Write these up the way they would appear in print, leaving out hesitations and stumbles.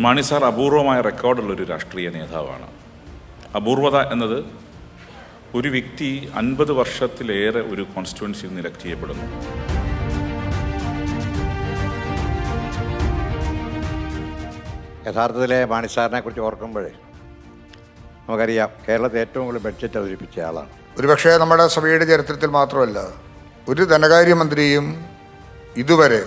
Mani sir അപൂർവമായ റെക്കോർഡുള്ളൊരു രാഷ്ട്രീയ നേതാവാണ്. അപൂർവത എന്നത് ഒരു വ്യക്തി 50 വർഷത്തിലേറെ ഒരു കോൺസ്റ്റിറ്റ്യുവൻസിയിൽ നിന്ന് ഇലക്ട് ചെയ്യപ്പെടുന്നു. യഥാർത്ഥത്തിലെ മാണി സാറിനെ കുറിച്ച് ഓർക്കുമ്പോഴേ നമുക്കറിയാം, കേരളത്തിൽ ഏറ്റവും കൂടുതൽ ബഡ്ജറ്റ് അവതരിപ്പിച്ച ആളാണ്. ഒരുപക്ഷെ നമ്മുടെ സഭയുടെ ചരിത്രത്തിൽ മാത്രമല്ല, ഒരു ധനകാര്യമന്ത്രിയും ഇതുവരെ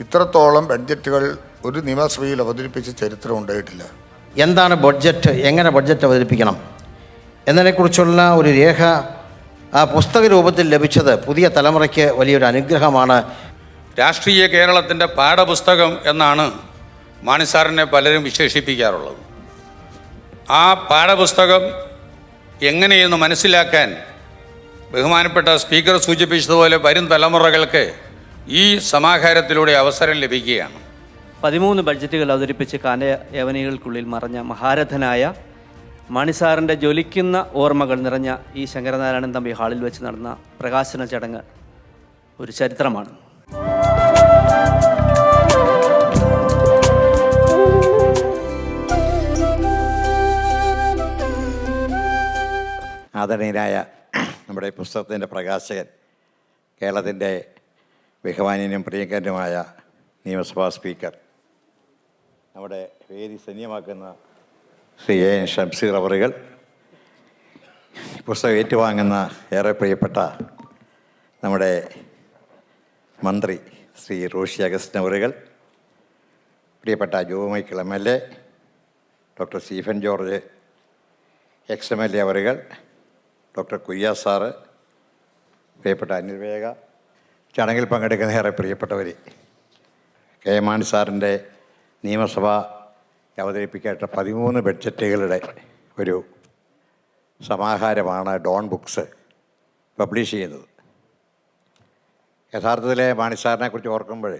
ഇത്രത്തോളം ബഡ്ജറ്റുകൾ ഒരു നിയമസഭയിൽ അവതരിപ്പിച്ച ചരിത്രം ഉണ്ടായിട്ടില്ല. എന്താണ് ബഡ്ജറ്റ്, എങ്ങനെ ബഡ്ജറ്റ് അവതരിപ്പിക്കണം എന്നതിനെക്കുറിച്ചുള്ള ഒരു രേഖ ആ പുസ്തക രൂപത്തിൽ ലഭിച്ചത് പുതിയ തലമുറയ്ക്ക് വലിയൊരു അനുഗ്രഹമാണ്. രാഷ്ട്രീയ കേരളത്തിൻ്റെ പാഠപുസ്തകം എന്നാണ് മാണി സാറിനെ പലരും വിശേഷിപ്പിക്കാറുള്ളത്. ആ പാഠപുസ്തകം എങ്ങനെയെന്ന് മനസ്സിലാക്കാൻ ബഹുമാനപ്പെട്ട സ്പീക്കർ സൂചിപ്പിച്ചതുപോലെ വരും തലമുറകൾക്ക് ഈ സമാഹാരത്തിലൂടെ അവസരം ലഭിക്കുകയാണ്. 13 ബഡ്ജറ്റുകൾ അവതരിപ്പിച്ച് കാലയവനികൾക്കുള്ളിൽ മറഞ്ഞ മഹാരഥനായ മാണി സാറിൻ്റെ ജ്വലിക്കുന്ന ഓർമ്മകൾ നിറഞ്ഞ ഈ ശങ്കരനാരായണൻ തമ്പി ഹാളിൽ വെച്ച് നടന്ന പ്രകാശന ചടങ്ങ് ഒരു ചരിത്രമാണ്. ആദരണീയനായ നമ്മുടെ പുസ്തകത്തിൻ്റെ പ്രകാശകൻ, കേരളത്തിൻ്റെ ബഹുമാന്യനും പ്രിയങ്കരനുമായ നിയമസഭാ സ്പീക്കർ, നമ്മുടെ വേദി സന്നിയമാക്കുന്ന ശ്രീ എൻ ഷംസീർ അവറുകൾ, പുസ്തകം ഏറ്റുവാങ്ങുന്ന ഏറെ പ്രിയപ്പെട്ട നമ്മുടെ മന്ത്രി ശ്രീ റോഷി അഗസ്റ്റിൻ അവറുകൾ, പ്രിയപ്പെട്ട Jo Michael MLA, doctor Stephen George XMLA അവറുകൾ, ഡോക്ടർ കുര്യാ സാറ്, പ്രിയപ്പെട്ട അനിൽ വേഗ, ചടങ്ങിൽ പങ്കെടുക്കുന്ന ഏറെ പ്രിയപ്പെട്ടവർ, കെ മാണി സാറിൻ്റെ നിയമസഭ അവതരിപ്പിക്കേണ്ട 13 ബഡ്ജറ്റുകളുടെ ഒരു സമാഹാരമാണ് ഡോൺ ബുക്സ് പബ്ലിഷ് ചെയ്യുന്നത്. യഥാർത്ഥത്തിലെ മാണി സാറിനെ കുറിച്ച് ഓർക്കുമ്പോൾ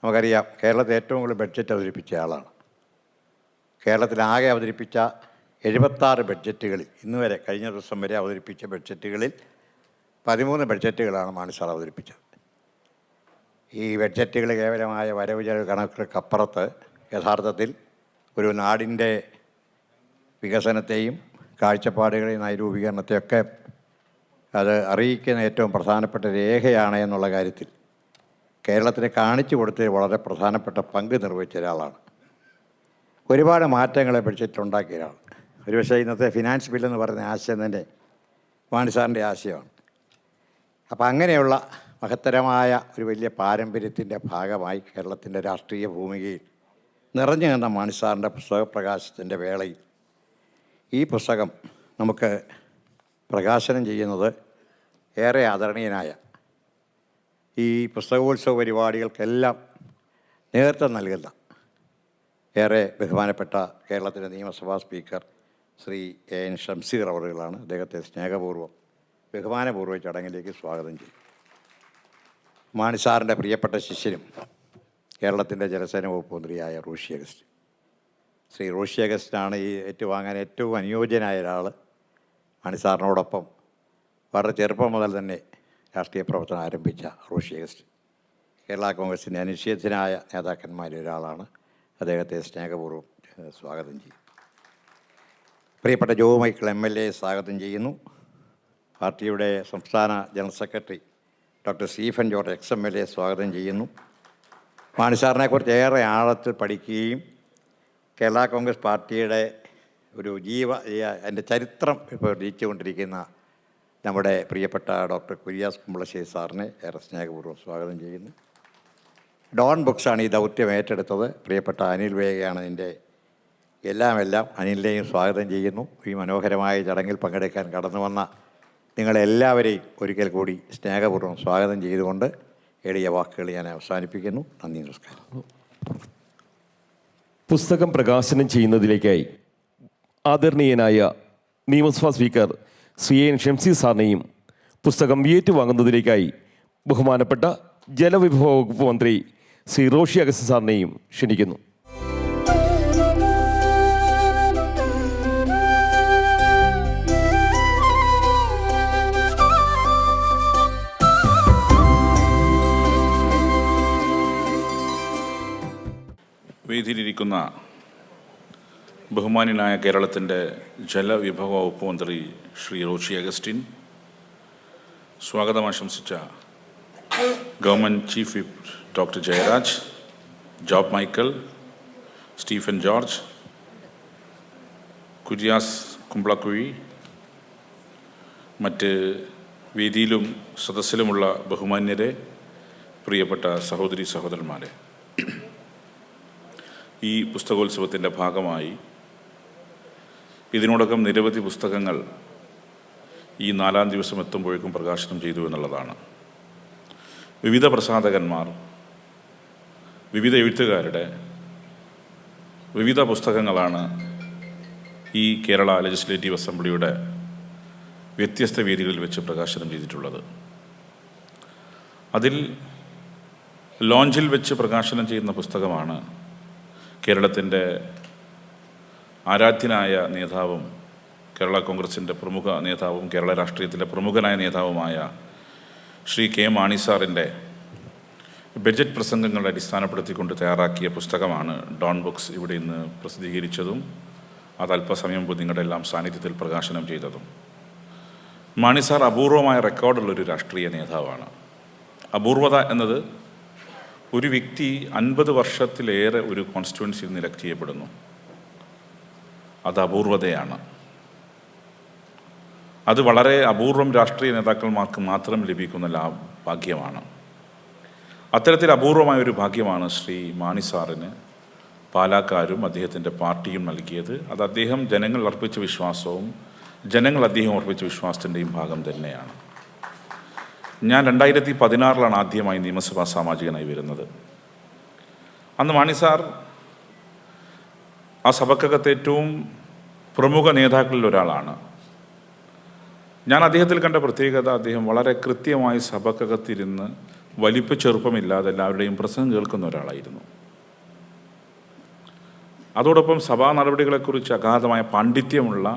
നമുക്കറിയാം, കേരളത്തിൽ ഏറ്റവും കൂടുതൽ ബഡ്ജറ്റ് അവതരിപ്പിച്ച ആളാണ്. കേരളത്തിലാകെ അവതരിപ്പിച്ച 76 ബഡ്ജറ്റുകളിൽ ഇന്നുവരെ കഴിഞ്ഞ ദിവസം വരെ അവതരിപ്പിച്ച ബഡ്ജറ്റുകളിൽ 13 ബഡ്ജറ്റുകളാണ് മാണി സാർ അവതരിപ്പിച്ചത്. ഈ ബഡ്ജറ്റുകൾ കേവലമായ വരവ് ചെലവ് കണക്കുകൾക്കപ്പുറത്ത് യഥാർത്ഥത്തിൽ ഒരു നാടിൻ്റെ വികസനത്തെയും കാഴ്ചപ്പാടുകളെയും നയരൂപീകരണത്തെയൊക്കെ അത് അറിയിക്കുന്ന ഏറ്റവും പ്രധാനപ്പെട്ട രേഖയാണ് എന്നുള്ള കാര്യത്തിൽ കേരളത്തിന് കാണിച്ചു കൊടുത്തതിൽ വളരെ പ്രധാനപ്പെട്ട പങ്ക് നിർവഹിച്ച ഒരാളാണ്. ഒരുപാട് മാറ്റങ്ങളെ ബഡ്ജറ്റിലുണ്ടാക്കിയ ഒരാൾ. ഒരുപക്ഷെ ഇന്നത്തെ ഫിനാൻസ് ബില്ലെന്ന് പറയുന്ന ആശയം തന്നെ മാണി സാറിൻ്റെ ആശയമാണ്. അപ്പം അങ്ങനെയുള്ള മഹത്തരമായ ഒരു വലിയ പാരമ്പര്യത്തിൻ്റെ ഭാഗമായി കേരളത്തിൻ്റെ രാഷ്ട്രീയ ഭൂമികയിൽ നിറഞ്ഞു നിന്ന മാണി സാറിൻ്റെ പുസ്തക പ്രകാശത്തിൻ്റെ വേളയിൽ ഈ പുസ്തകം നമുക്ക് പ്രകാശനം ചെയ്യുന്നത് ഏറെ ആദരണീയനായ ഈ പുസ്തകോത്സവ പരിപാടികൾക്കെല്ലാം നേതൃത്വം നൽകുന്ന ഏറെ ബഹുമാനപ്പെട്ട കേരളത്തിൻ്റെ നിയമസഭാ സ്പീക്കർ ശ്രീ എൻ ഷംസീർ അവറുകളാണ്. അദ്ദേഹത്തെ സ്നേഹപൂർവ്വം ബഹുമാനപൂർവ്വം ചടങ്ങിലേക്ക് സ്വാഗതം ചെയ്യും. മാണി സാറിൻ്റെ പ്രിയപ്പെട്ട ശിഷ്യനും കേരളത്തിൻ്റെ ജലസേന വകുപ്പ് മന്ത്രിയായ റോഷി അഗസ്റ്റിൻ, ശ്രീ റോഷി അഗസ്റ്റിനാണ് ഈ ഏറ്റുവാങ്ങാൻ ഏറ്റവും അനുയോജ്യനായ ഒരാൾ. മാണി സാറിനോടൊപ്പം വളരെ ചെറുപ്പം മുതൽ തന്നെ രാഷ്ട്രീയ പ്രവർത്തനം ആരംഭിച്ച റോഷി അഗസ്റ്റിൻ കേരള കോൺഗ്രസിൻ്റെ അനിശ്ചിതനായ നേതാക്കന്മാരിൽ ഒരാളാണ്. അദ്ദേഹത്തെ സ്നേഹപൂർവ്വം സ്വാഗതം ചെയ്യും. പ്രിയപ്പെട്ട ജോ മൈക്കിൾ MLA സ്വാഗതം ചെയ്യുന്നു. പാർട്ടിയുടെ സംസ്ഥാന general secretary doctor Stephen George XMLA സ്വാഗതം ചെയ്യുന്നു. മാണി സാറിനെക്കുറിച്ച് ഏറെ ആഴത്തിൽ പഠിക്കുകയും കേരള കോൺഗ്രസ് പാർട്ടിയുടെ ഒരു അതിൻ്റെ ചരിത്രം ഇപ്പോൾ രചിച്ചുകൊണ്ടിരിക്കുന്ന നമ്മുടെ പ്രിയപ്പെട്ട ഡോക്ടർ കുര്യാസ് കുമ്പളശ്ശേരി സാറിനെ ഏറെ സ്നേഹപൂർവ്വം സ്വാഗതം ചെയ്യുന്നു. ഡോൺ ബുക്സാണ് ഈ ദൗത്യം ഏറ്റെടുത്തത്. പ്രിയപ്പെട്ട അനിൽ വേഗയാണ് ഇതിൻ്റെ എല്ലാം അനിലിനെയും സ്വാഗതം ചെയ്യുന്നു. ഈ മനോഹരമായ ചടങ്ങിൽ പങ്കെടുക്കാൻ കടന്നു വന്ന നിങ്ങളെല്ലാവരെയും ഒരിക്കൽ കൂടി സ്നേഹപൂർവ്വം സ്വാഗതം ചെയ്തുകൊണ്ട് എളിയ വാക്കുകൾ ഞാൻ അവസാനിപ്പിക്കുന്നു. നന്ദി, നമസ്കാരം. പുസ്തകം പ്രകാശനം ചെയ്യുന്നതിലേക്കായി ആദരണീയനായ നിയമസഭാ സ്പീക്കർ ശ്രീ എൻ ഷംസീർ സാറിനെയും പുസ്തകം ഏറ്റുവാങ്ങുന്നതിലേക്കായി ബഹുമാനപ്പെട്ട ജലവിഭവ വകുപ്പ് മന്ത്രി ശ്രീ റോഷി അഗസ്റ്റിൻ സാറിനെയും ക്ഷണിക്കുന്നു. വേദിയിലിരിക്കുന്ന ബഹുമാന്യനായ കേരളത്തിൻ്റെ ജലവിഭവ വകുപ്പ് മന്ത്രി ശ്രീ റോഷി അഗസ്റ്റിൻ, സ്വാഗതം ആശംസിച്ച government chief whip doctor Jayaraj, Job Michael, Stephen George, Kuriakose Kumbalakuzhy, മറ്റ് വേദിയിലും സദസ്സിലുമുള്ള ബഹുമാന്യരെ, പ്രിയപ്പെട്ട സഹോദരി സഹോദരന്മാരെ, ഈ പുസ്തകോത്സവത്തിൻ്റെ ഭാഗമായി ഇതിനോടകം നിരവധി പുസ്തകങ്ങൾ ഈ 4-ാം ദിവസം എത്തുമ്പോഴേക്കും പ്രകാശനം ചെയ്തു എന്നുള്ളതാണ്. വിവിധ പ്രസാധകന്മാർ, വിവിധ എഴുത്തുകാരുടെ വിവിധ പുസ്തകങ്ങളാണ് ഈ കേരള ലെജിസ്ലേറ്റീവ് അസംബ്ലിയുടെ വ്യത്യസ്ത വേദികളിൽ വെച്ച് പ്രകാശനം ചെയ്തിട്ടുള്ളത്. അതിൽ ലോഞ്ചിൽ വെച്ച് പ്രകാശനം ചെയ്യുന്ന പുസ്തകമാണ് കേരളത്തിൻ്റെ ആരാധ്യനായ നേതാവും കേരള കോൺഗ്രസിൻ്റെ പ്രമുഖ നേതാവും കേരള രാഷ്ട്രീയത്തിലെ പ്രമുഖനായ നേതാവുമായ ശ്രീ കെ മാണി സാറിൻ്റെ ബഡ്ജറ്റ് പ്രസംഗങ്ങളെ അടിസ്ഥാനപ്പെടുത്തിക്കൊണ്ട് തയ്യാറാക്കിയ പുസ്തകമാണ് ഡോൺ ബുക്സ് ഇവിടെ ഇന്ന് പ്രസിദ്ധീകരിച്ചതും അത് അല്പസമയം മുമ്പ് നിങ്ങളുടെ എല്ലാം സാന്നിധ്യത്തിൽ പ്രകാശനം ചെയ്തതും. മാണി സാർ അപൂർവമായ റെക്കോർഡുള്ളൊരു രാഷ്ട്രീയ നേതാവാണ്. അപൂർവത എന്നത് ഒരു വ്യക്തി 50 വർഷത്തിലേറെ ഒരു കോൺസ്റ്റിറ്റ്യുവൻസിയിൽ നിന്ന് ഇലക്ട് ചെയ്യപ്പെടുന്നു. അത് അപൂർവതയാണ്. അത് വളരെ അപൂർവം രാഷ്ട്രീയ നേതാക്കന്മാർക്ക് മാത്രം ലഭിക്കുന്ന ഭാഗ്യമാണ്. അത്തരത്തിൽ അപൂർവമായ ഒരു ഭാഗ്യമാണ് ശ്രീ മാണി സാറിന് പാലാക്കാരും അദ്ദേഹത്തിൻ്റെ പാർട്ടിയും നൽകിയത്. അത് അദ്ദേഹം ജനങ്ങൾ അർപ്പിച്ച വിശ്വാസവും ജനങ്ങൾ അദ്ദേഹം അർപ്പിച്ച വിശ്വാസത്തിൻ്റെയും ഭാഗം തന്നെയാണ്. ഞാൻ 2016 ആദ്യമായി നിയമസഭാ സാമാജികനായി വരുന്നത്. അന്ന് മാണി സാർ ആ സഭക്കകത്ത് ഏറ്റവും പ്രമുഖ നേതാക്കളിൽ ഒരാളാണ്. ഞാൻ അദ്ദേഹത്തിൽ കണ്ട പ്രത്യേകത, അദ്ദേഹം വളരെ കൃത്യമായി സഭക്കകത്തിരുന്ന് വലിപ്പ ചെറുപ്പമില്ലാതെ എല്ലാവരുടെയും പ്രസംഗം കേൾക്കുന്ന ഒരാളായിരുന്നു. അതോടൊപ്പം സഭാ നടപടികളെക്കുറിച്ച് അഗാധമായ പാണ്ഡിത്യമുള്ള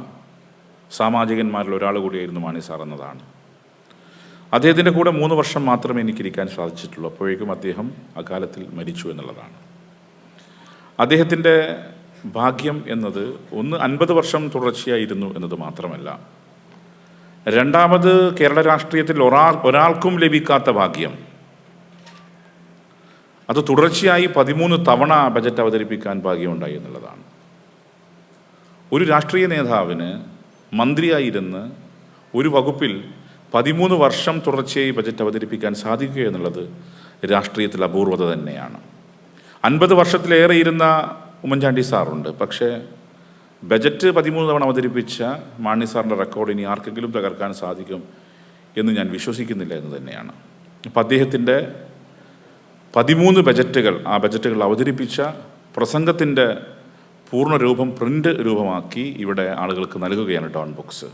സാമാജികന്മാരിൽ ഒരാൾ കൂടിയായിരുന്നു മാണി സാർ എന്നതാണ്. അദ്ദേഹത്തിൻ്റെ കൂടെ 3 വർഷം മാത്രമേ എനിക്കിരിക്കാൻ സാധിച്ചിട്ടുള്ളൂ. അപ്പോഴേക്കും അദ്ദേഹം അകാലത്തിൽ മരിച്ചു എന്നുള്ളതാണ്. അദ്ദേഹത്തിൻ്റെ ഭാഗ്യം എന്നത് ഒന്ന് 50 വർഷം തുടർച്ചയായിരുന്നു എന്നത് മാത്രമല്ല, രണ്ടാമത് കേരള രാഷ്ട്രീയത്തിൽ ഒരാൾക്കും ലഭിക്കാത്ത ഭാഗ്യം, അത് തുടർച്ചയായി 13 തവണ ബജറ്റ് അവതരിപ്പിക്കാൻ ഭാഗ്യമുണ്ടായി എന്നുള്ളതാണ്. ഒരു രാഷ്ട്രീയ നേതാവിന് മന്ത്രിയായിരുന്ന് ഒരു വകുപ്പിൽ 13 വർഷം തുടർച്ചയായി ബജറ്റ് അവതരിപ്പിക്കാൻ സാധിക്കുക എന്നുള്ളത് രാഷ്ട്രീയത്തിൽ അപൂർവത തന്നെയാണ്. 50 വർഷത്തിലേറെ ഇരുന്ന ഉമ്മൻചാണ്ടി സാറുണ്ട്. പക്ഷേ ബജറ്റ് 13 തവണ അവതരിപ്പിച്ച മാണി സാറിൻ്റെ റെക്കോർഡ് ഇനി ആർക്കെങ്കിലും തകർക്കാൻ സാധിക്കും എന്ന് ഞാൻ വിശ്വസിക്കുന്നില്ല എന്ന് തന്നെയാണ്. അപ്പം അദ്ദേഹത്തിൻ്റെ 13 ബജറ്റുകൾ, ആ ബജറ്റുകൾ അവതരിപ്പിച്ച പ്രസംഗത്തിൻ്റെ പൂർണ്ണരൂപം പ്രിൻ്റ് രൂപമാക്കി ഇവിടെ ആളുകൾക്ക് നൽകുകയാണ് ഡോൺ ബുക്സ്.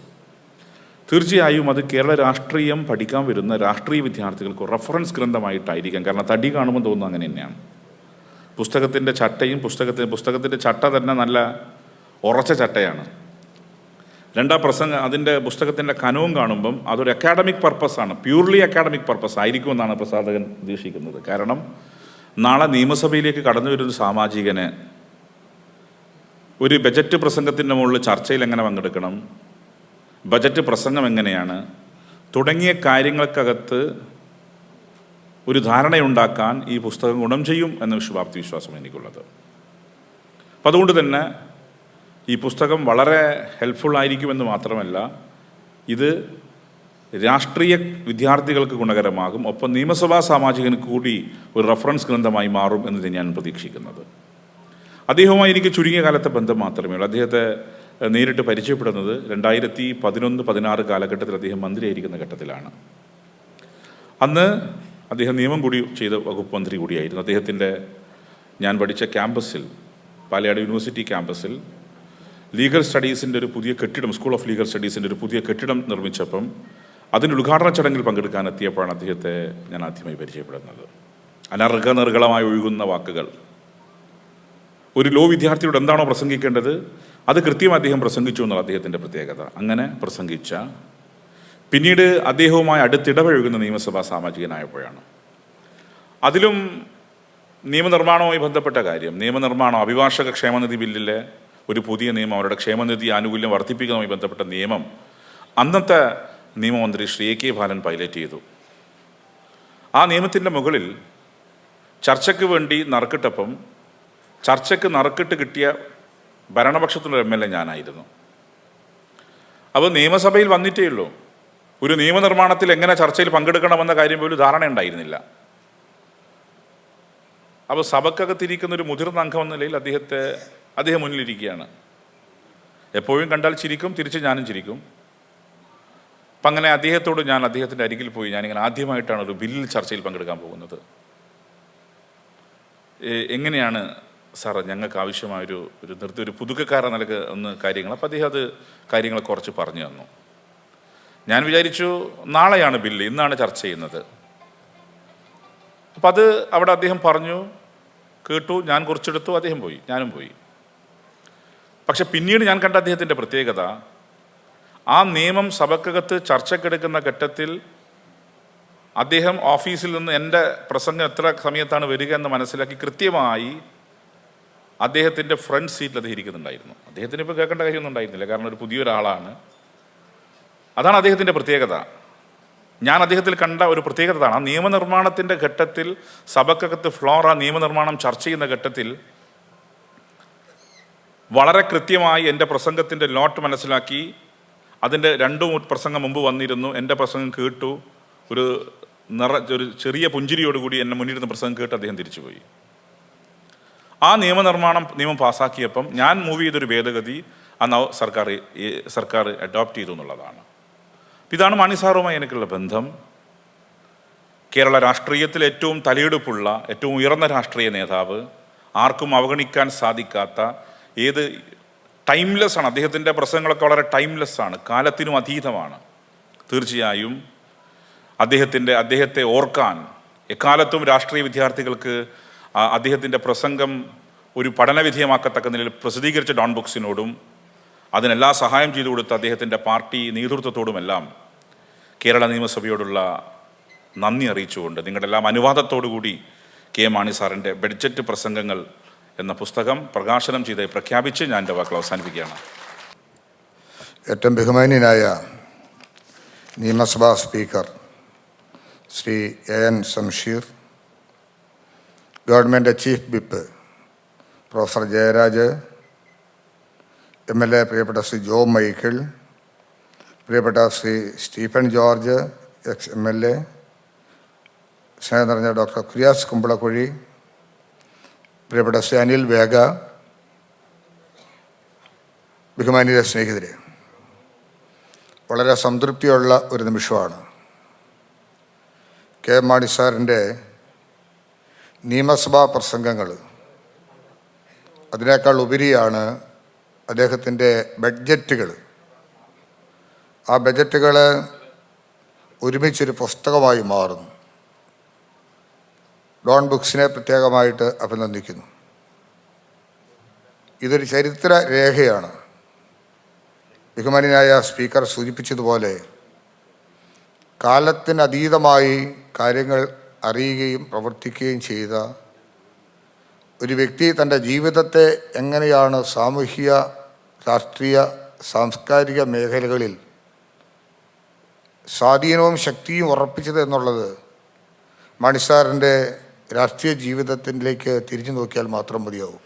തീർച്ചയായും അത് കേരള രാഷ്ട്രീയം പഠിക്കാൻ വരുന്ന രാഷ്ട്രീയ വിദ്യാർത്ഥികൾക്ക് റഫറൻസ് ഗ്രന്ഥമായിട്ടായിരിക്കാം. കാരണം തടി കാണുമ്പോൾ തോന്നുന്നു അങ്ങനെ തന്നെയാണ്. പുസ്തകത്തിൻ്റെ ചട്ടയും പുസ്തകത്തിൻ്റെ ചട്ട തന്നെ നല്ല ഉറച്ച ചട്ടയാണ്. അതിൻ്റെ പുസ്തകത്തിൻ്റെ കനവും കാണുമ്പം അതൊരു അക്കാഡമിക് പർപ്പസാണ്, പ്യൂർലി അക്കാഡമിക് പർപ്പസ് ആയിരിക്കുമെന്നാണ് പ്രസാധകൻ ഉദ്ദേശിക്കുന്നത്. കാരണം നാളെ നിയമസഭയിലേക്ക് കടന്നു വരുന്ന സാമാജികന് ഒരു ബജറ്റ് പ്രസംഗത്തിൻ്റെ മുകളിൽ ചർച്ചയിൽ എങ്ങനെ പങ്കെടുക്കണം, ബജറ്റ് പ്രസംഗം എങ്ങനെയാണ് തുടങ്ങിയ കാര്യങ്ങൾക്കകത്ത് ഒരു ധാരണയുണ്ടാക്കാൻ ഈ പുസ്തകം ഗുണം ചെയ്യും എന്ന ശുഭാപ്തി വിശ്വാസം എനിക്കുള്ളത്. അപ്പം അതുകൊണ്ട് തന്നെ ഈ പുസ്തകം വളരെ ഹെൽപ്ഫുൾ ആയിരിക്കുമെന്ന് മാത്രമല്ല, ഇത് രാഷ്ട്രീയ വിദ്യാർത്ഥികൾക്ക് ഗുണകരമാകും. ഒപ്പം നിയമസഭാ സാമാജികന് കൂടി ഒരു റഫറൻസ് ഗ്രന്ഥമായി മാറും എന്ന് തന്നെയാണ് പ്രതീക്ഷിക്കുന്നത്. അദ്ദേഹവുമായി എനിക്ക് ചുരുങ്ങിയ കാലത്തെ ബന്ധം മാത്രമേ ഉള്ളൂ. അദ്ദേഹത്തെ നേരിട്ട് പരിചയപ്പെടുന്നത് 2011-16 കാലഘട്ടത്തിൽ അദ്ദേഹം മന്ത്രിയായിരിക്കുന്ന ഘട്ടത്തിലാണ്. അന്ന് അദ്ദേഹം നിയമം കൂടി ചെയ്ത വകുപ്പ് മന്ത്രി കൂടിയായിരുന്നു. അദ്ദേഹത്തിൻ്റെ ഞാൻ പഠിച്ച ക്യാമ്പസിൽ, പാലയാട് യൂണിവേഴ്സിറ്റി ക്യാമ്പസിൽ ലീഗൽ സ്റ്റഡീസിൻ്റെ ഒരു പുതിയ കെട്ടിടം, സ്കൂൾ ഓഫ് ലീഗൽ സ്റ്റഡീസിൻ്റെ ഒരു പുതിയ കെട്ടിടം നിർമ്മിച്ചപ്പം അതിൻ്റെ ഉദ്ഘാടന ചടങ്ങിൽ പങ്കെടുക്കാൻ എത്തിയപ്പോഴാണ് അദ്ദേഹത്തെ ഞാൻ ആദ്യമായി പരിചയപ്പെടുന്നത്. അനർഘനിർഘളമായി ഒഴുകുന്ന വാക്കുകൾ, ഒരു ലോ വിദ്യാർത്ഥിയോട് എന്താണോ പ്രസംഗിക്കേണ്ടത് അത് കൃത്യമായി അദ്ദേഹം പ്രസംഗിച്ചു എന്നുള്ള അദ്ദേഹത്തിൻ്റെ പ്രത്യേകത. അങ്ങനെ പ്രസംഗിച്ച പിന്നീട് അദ്ദേഹവുമായി അടുത്തിടപഴകുന്ന നിയമസഭാ സാമാജികനായപ്പോഴാണ്. അതിലും നിയമനിർമ്മാണവുമായി ബന്ധപ്പെട്ട കാര്യം, നിയമനിർമ്മാണം, അഭിഭാഷക ക്ഷേമനിധി ബില്ലിലെ ഒരു പുതിയ നിയമം, അവരുടെ ക്ഷേമനിധി ആനുകൂല്യം വർദ്ധിപ്പിക്കുന്നതുമായി ബന്ധപ്പെട്ട നിയമം അന്നത്തെ നിയമമന്ത്രി ശ്രീ കെ ബാലൻ പൈലറ്റ് ചെയ്തു. ആ നിയമത്തിൻ്റെ മുകളിൽ ചർച്ചയ്ക്ക് വേണ്ടി നറുക്കിട്ടപ്പം ചർച്ചയ്ക്ക് നറുക്കിട്ട് കിട്ടിയ ഭരണപക്ഷത്തിലുള്ള MLA ഞാനായിരുന്നു. അപ്പോൾ നിയമസഭയിൽ വന്നിട്ടേ ഉള്ളൂ. ഒരു നിയമനിർമ്മാണത്തിൽ എങ്ങനെ ചർച്ചയിൽ പങ്കെടുക്കണമെന്ന കാര്യം പോലും ധാരണ ഉണ്ടായിരുന്നില്ല. അപ്പോൾ സഭക്കകത്തിരിക്കുന്ന ഒരു മുതിർന്ന അംഗം എന്ന നിലയിൽ അദ്ദേഹം മുന്നിലിരിക്കുകയാണ്. എപ്പോഴും കണ്ടാൽ ചിരിക്കും, തിരിച്ച് ഞാനും ചിരിക്കും. അപ്പം അങ്ങനെ ഞാൻ അദ്ദേഹത്തിൻ്റെ അരികിൽ പോയി, ഞാനിങ്ങനെ ആദ്യമായിട്ടാണ് ഒരു ബില്ലിൽ ചർച്ചയിൽ പങ്കെടുക്കാൻ പോകുന്നത്. എങ്ങനെയാണ് സാർ ഞങ്ങൾക്ക് ആവശ്യമായൊരു ഒരു പുതുക്കക്കാരൻ നിലക്ക് ഒന്ന് കാര്യങ്ങൾ. അപ്പോൾ അദ്ദേഹം കാര്യങ്ങൾ കുറച്ച് പറഞ്ഞു തന്നു. ഞാൻ വിചാരിച്ചു നാളെയാണ് ബില്ല്, ഇന്നാണ് ചർച്ച ചെയ്യുന്നത്. അപ്പം അവിടെ അദ്ദേഹം പറഞ്ഞു, കേട്ടു, ഞാൻ കുറിച്ചെടുത്തു, അദ്ദേഹം പോയി, ഞാനും പോയി. പക്ഷെ പിന്നീട് ഞാൻ കണ്ട അദ്ദേഹത്തിൻ്റെ പ്രത്യേകത, ആ നിയമം സഭക്കകത്ത് ചർച്ചക്കെടുക്കുന്ന ഘട്ടത്തിൽ അദ്ദേഹം ഓഫീസിൽ നിന്ന് എൻ്റെ പ്രസംഗം എത്ര സമയത്താണ് വരിക എന്ന് മനസ്സിലാക്കി കൃത്യമായി അദ്ദേഹത്തിൻ്റെ ഫ്രണ്ട് സീറ്റിൽ അദ്ദേഹം ഇരിക്കുന്നുണ്ടായിരുന്നു. അദ്ദേഹത്തിന് ഇപ്പോൾ കേൾക്കേണ്ട കാര്യമൊന്നും ഉണ്ടായിരുന്നില്ല, കാരണം ഒരു പുതിയൊരാളാണ്. അതാണ് അദ്ദേഹത്തിൻ്റെ പ്രത്യേകത. ഞാൻ അദ്ദേഹത്തിൽ കണ്ട ഒരു പ്രത്യേകത ആണ്, ആ നിയമനിർമ്മാണത്തിൻ്റെ ഘട്ടത്തിൽ സഭക്കകത്ത് ആ നിയമനിർമ്മാണം ചർച്ച ചെയ്യുന്ന ഘട്ടത്തിൽ വളരെ കൃത്യമായി എൻ്റെ പ്രസംഗത്തിൻ്റെ നോട്ട് മനസ്സിലാക്കി. അതിൻ്റെ 2 പ്രസംഗം മുമ്പ് വന്നിരുന്നു, എൻ്റെ പ്രസംഗം കേട്ടു, ഒരു ചെറിയ പുഞ്ചിരിയോടുകൂടി എന്നെ മുന്നിരുന്ന പ്രസംഗം കേട്ട് അദ്ദേഹം തിരിച്ചുപോയി. ആ നിയമം പാസ്സാക്കിയപ്പം ഞാൻ മൂവ് ചെയ്തൊരു ഭേദഗതി അന്ന് സർക്കാർ അഡോപ്റ്റ് ചെയ്തു എന്നുള്ളതാണ്. ഇതാണ് മാണി സാറുമായി എനിക്കുള്ള ബന്ധം. കേരള രാഷ്ട്രീയത്തിൽ ഏറ്റവും തലയെടുപ്പുള്ള, ഏറ്റവും ഉയർന്ന രാഷ്ട്രീയ നേതാവ്, ആർക്കും അവഗണിക്കാൻ സാധിക്കാത്ത, ടൈംലെസ് ആണ്. അദ്ദേഹത്തിൻ്റെ പ്രസംഗങ്ങളൊക്കെ വളരെ ടൈംലെസ് ആണ്, കാലത്തിനും അതീതമാണ്. തീർച്ചയായും അദ്ദേഹത്തെ ഓർക്കാൻ എക്കാലത്തും രാഷ്ട്രീയ വിദ്യാർത്ഥികൾക്ക് അദ്ദേഹത്തിൻ്റെ പ്രസംഗം ഒരു പഠനവിധേയമാക്കത്തക്ക നിലയിൽ പ്രസിദ്ധീകരിച്ച ഡോൺ ബുക്സിനോടും അതിനെല്ലാ സഹായം ചെയ്തു കൊടുത്ത അദ്ദേഹത്തിൻ്റെ പാർട്ടി നേതൃത്വത്തോടുമെല്ലാം കേരള നിയമസഭയോടുള്ള നന്ദി അറിയിച്ചുകൊണ്ട് നിങ്ങളുടെ എല്ലാം അനുവാദത്തോടുകൂടി കെ മാണി സാറിൻ്റെ ബഡ്ജറ്റ് പ്രസംഗങ്ങൾ എന്ന പുസ്തകം പ്രകാശനം ചെയ്ത് പ്രഖ്യാപിച്ച് ഞാൻ എൻ്റെ വാക്കുകൾ അവസാനിപ്പിക്കുകയാണ്. ഏറ്റവും ബഹുമാന്യനായ നിയമസഭാ speaker Shri AN Shamseer, government chief whip professor Jayaraj, MLA പ്രിയപ്പെട്ട ശ്രീ ജോ മൈക്കിൾ, പ്രിയപ്പെട്ട ശ്രീ സ്റ്റീഫൻ ജോർജ് ex-MLA, സ്നേഹം നിറഞ്ഞ ഡോക്ടർ കുര്യാസ് കുമ്പളക്കുഴി, പ്രിയപ്പെട്ട ശ്രീ അനിൽ വേഗ, ബഹുമാന്യരെ സ്നേഹിതരെ, വളരെ സംതൃപ്തിയുള്ള ഒരു നിമിഷമാണ്. കെ മാണി സാറിൻ്റെ നിയമസഭാ പ്രസംഗങ്ങൾ, അതിനേക്കാൾ ഉപരിയാണ് അദ്ദേഹത്തിൻ്റെ ബഡ്ജറ്റുകൾ. ആ ബഡ്ജറ്റുകൾ ഒരുമിച്ചൊരു പുസ്തകമായി മാറുന്നു. ഡോൺ ബുക്സിനെ പ്രത്യേകമായിട്ട് അഭിനന്ദിക്കുന്നു. ഇതൊരു ചരിത്ര രേഖയാണ്. ബഹുമാന്യനായ സ്പീക്കർ സൂചിപ്പിച്ചതുപോലെ കാലത്തിനതീതമായി കാര്യങ്ങൾ അറിയുകയും പ്രവർത്തിക്കുകയും ചെയ്ത ഒരു വ്യക്തി തൻ്റെ ജീവിതത്തെ എങ്ങനെയാണ് സാമൂഹിക, രാഷ്ട്രീയ, സാംസ്കാരിക മേഖലകളിൽ സ്വാധീനവും ശക്തിയും ഉറപ്പിച്ചത് എന്നുള്ളത് മാണി സാറിൻ്റെ രാഷ്ട്രീയ ജീവിതത്തിലേക്ക് തിരിഞ്ഞു നോക്കിയാൽ മാത്രം മതിയാവും.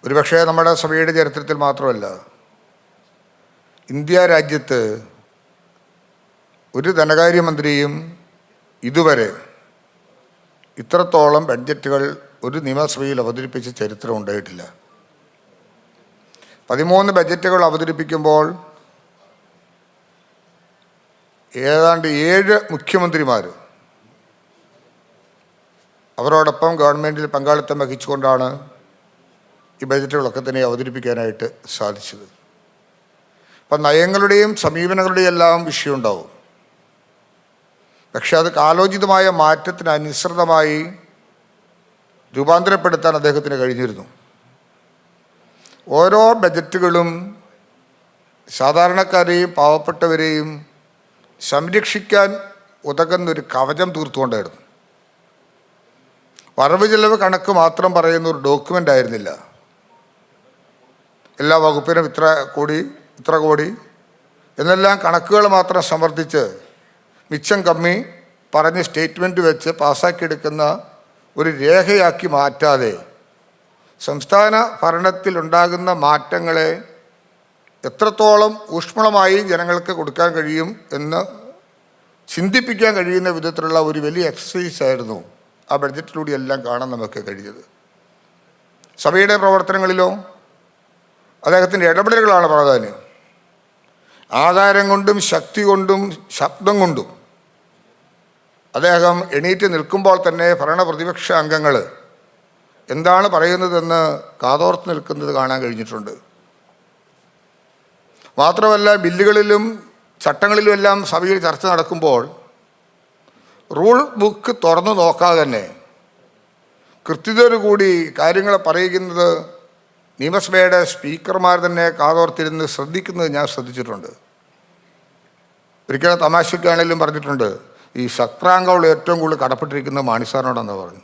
ഒരുപക്ഷെ നമ്മുടെ സഭയുടെ ചരിത്രത്തിൽ മാത്രമല്ല, ഇന്ത്യ രാജ്യത്ത് ഒരു ധനകാര്യമന്ത്രിയും ഇതുവരെ ഇത്രത്തോളം ബഡ്ജറ്റുകൾ ഒരു നിയമസഭയിൽ അവതരിപ്പിച്ച ചരിത്രം ഉണ്ടായിട്ടില്ല. 13 ബഡ്ജറ്റുകൾ അവതരിപ്പിക്കുമ്പോൾ ഏതാണ്ട് 7 മുഖ്യമന്ത്രിമാർ അവരോടൊപ്പം ഗവൺമെൻറ്റിൽ പങ്കാളിത്തം വഹിച്ചുകൊണ്ടാണ് ഈ ബഡ്ജറ്റുകളൊക്കെ തന്നെ അവതരിപ്പിക്കാനായിട്ട് സാധിച്ചത്. അപ്പം നയങ്ങളുടെയും സമീപനങ്ങളുടെയും എല്ലാം വിഷയമുണ്ടാവും. പക്ഷെ അത് കാലോചിതമായ മാറ്റത്തിന് അനുസൃതമായി രൂപാന്തരപ്പെടുത്താൻ അദ്ദേഹത്തിന് കഴിഞ്ഞിരുന്നു. ഓരോ ബജറ്റുകളും സാധാരണക്കാരെയും പാവപ്പെട്ടവരെയും സംരക്ഷിക്കാൻ ഉതകുന്നൊരു കവചം തീർത്തുകൊണ്ടായിരുന്നു. വരവ് ചെലവ് കണക്ക് മാത്രം പറയുന്ന ഒരു ഡോക്യുമെൻ്റ് ആയിരുന്നില്ല. എല്ലാ വകുപ്പിനും ഇത്ര കോടി എന്നെല്ലാം കണക്കുകൾ മാത്രം സമർത്ഥിച്ച് മിച്ചം കമ്മി പറഞ്ഞ് സ്റ്റേറ്റ്മെൻറ്റ് വെച്ച് പാസ്സാക്കിയെടുക്കുന്ന ഒരു രേഖയാക്കി മാറ്റാതെ സംസ്ഥാന ഭരണത്തിലുണ്ടാകുന്ന മാറ്റങ്ങളെ എത്രത്തോളം ഊഷ്മളമായി ജനങ്ങൾക്ക് കൊടുക്കാൻ കഴിയും എന്ന് ചിന്തിപ്പിക്കാൻ കഴിയുന്ന വിധത്തിലുള്ള ഒരു വലിയ എക്സസൈസ് ആയിരുന്നു ആ ബഡ്ജറ്റിലൂടെ എല്ലാം കാണാൻ നമുക്ക് കഴിഞ്ഞത്. സഭയുടെ പ്രവർത്തനങ്ങളിലോ അദ്ദേഹത്തിൻ്റെ ഇടപെടലുകളാണ് പ്രാധാന്യം. ആധാരം കൊണ്ടും ശക്തി കൊണ്ടും ശബ്ദം കൊണ്ടും അദ്ദേഹം എണീറ്റ് നിൽക്കുമ്പോൾ തന്നെ ഭരണ പ്രതിപക്ഷ അംഗങ്ങൾ എന്താണ് പറയുന്നതെന്ന് കാതോർത്ത് നിൽക്കുന്നത് കാണാൻ കഴിഞ്ഞിട്ടുണ്ട്. മാത്രമല്ല, ബില്ലുകളിലും ചട്ടങ്ങളിലും എല്ലാം സഭയിൽ ചർച്ച നടക്കുമ്പോൾ റൂൾ ബുക്ക് തുറന്നു നോക്കാതെ തന്നെ കൃത്യതയോടുകൂടി കാര്യങ്ങൾ പറയുന്നത് നിയമസഭയുടെ സ്പീക്കർമാർ തന്നെ കാതോർത്തിരുന്ന് ശ്രദ്ധിക്കുന്നത് ഞാൻ ശ്രദ്ധിച്ചിട്ടുണ്ട്. ഒരിക്കലും തമാശയ്ക്കാണെങ്കിലും പറഞ്ഞിട്ടുണ്ട്, ഈ ശക്രാംഗങ്ങൾ ഏറ്റവും കൂടുതൽ കടപ്പെട്ടിരിക്കുന്നത് മാണിസാറിനോടെന്ന് പറഞ്ഞു.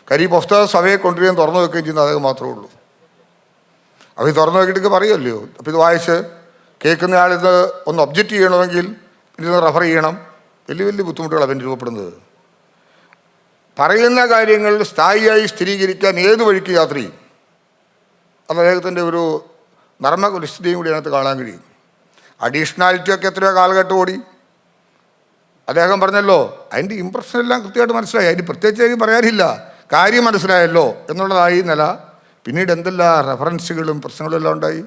കാര്യം ഈ പുസ്തകം സഭയെ കൊണ്ടുവരികയും തുറന്നു വെക്കുകയും ചെയ്യുന്നത് അദ്ദേഹം മാത്രമേ ഉള്ളൂ. അപ്പോൾ ഈ തുറന്നു നോക്കിയിട്ട് പറയുമല്ലോ. അപ്പോൾ ഇത് വായിച്ച് കേൾക്കുന്ന ആളിത് ഒന്ന് ഒബ്ജക്റ്റ് ചെയ്യണമെങ്കിൽ ഇതിന് റെഫർ ചെയ്യണം. വലിയ വലിയ ബുദ്ധിമുട്ടുകളാണ് അവൻ രൂപപ്പെടുന്നത്. പറയുന്ന കാര്യങ്ങൾ സ്ഥായിയായി സ്ഥിരീകരിക്കാൻ ഏത് വഴിക്ക് യാത്ര ചെയ്യും. അത് അദ്ദേഹത്തിൻ്റെ ഒരു നർമ്മകുലിസ്ഥിതിയും കൂടി അതിനകത്ത് കാണാൻ കഴിയും. അഡീഷണാലിറ്റിയൊക്കെ എത്രയോ കാലഘട്ടം ഓടി. അദ്ദേഹം പറഞ്ഞല്ലോ, അതിൻ്റെ ഇമ്പ്രഷനെല്ലാം കൃത്യമായിട്ട് മനസ്സിലായി, അതിന് പ്രത്യേകിച്ച് പറയാനില്ല, കാര്യം മനസ്സിലായല്ലോ എന്നുള്ളതായി നില. പിന്നീട് എന്തെല്ലാം റെഫറൻസുകളും പ്രശ്നങ്ങളും എല്ലാം ഉണ്ടായി.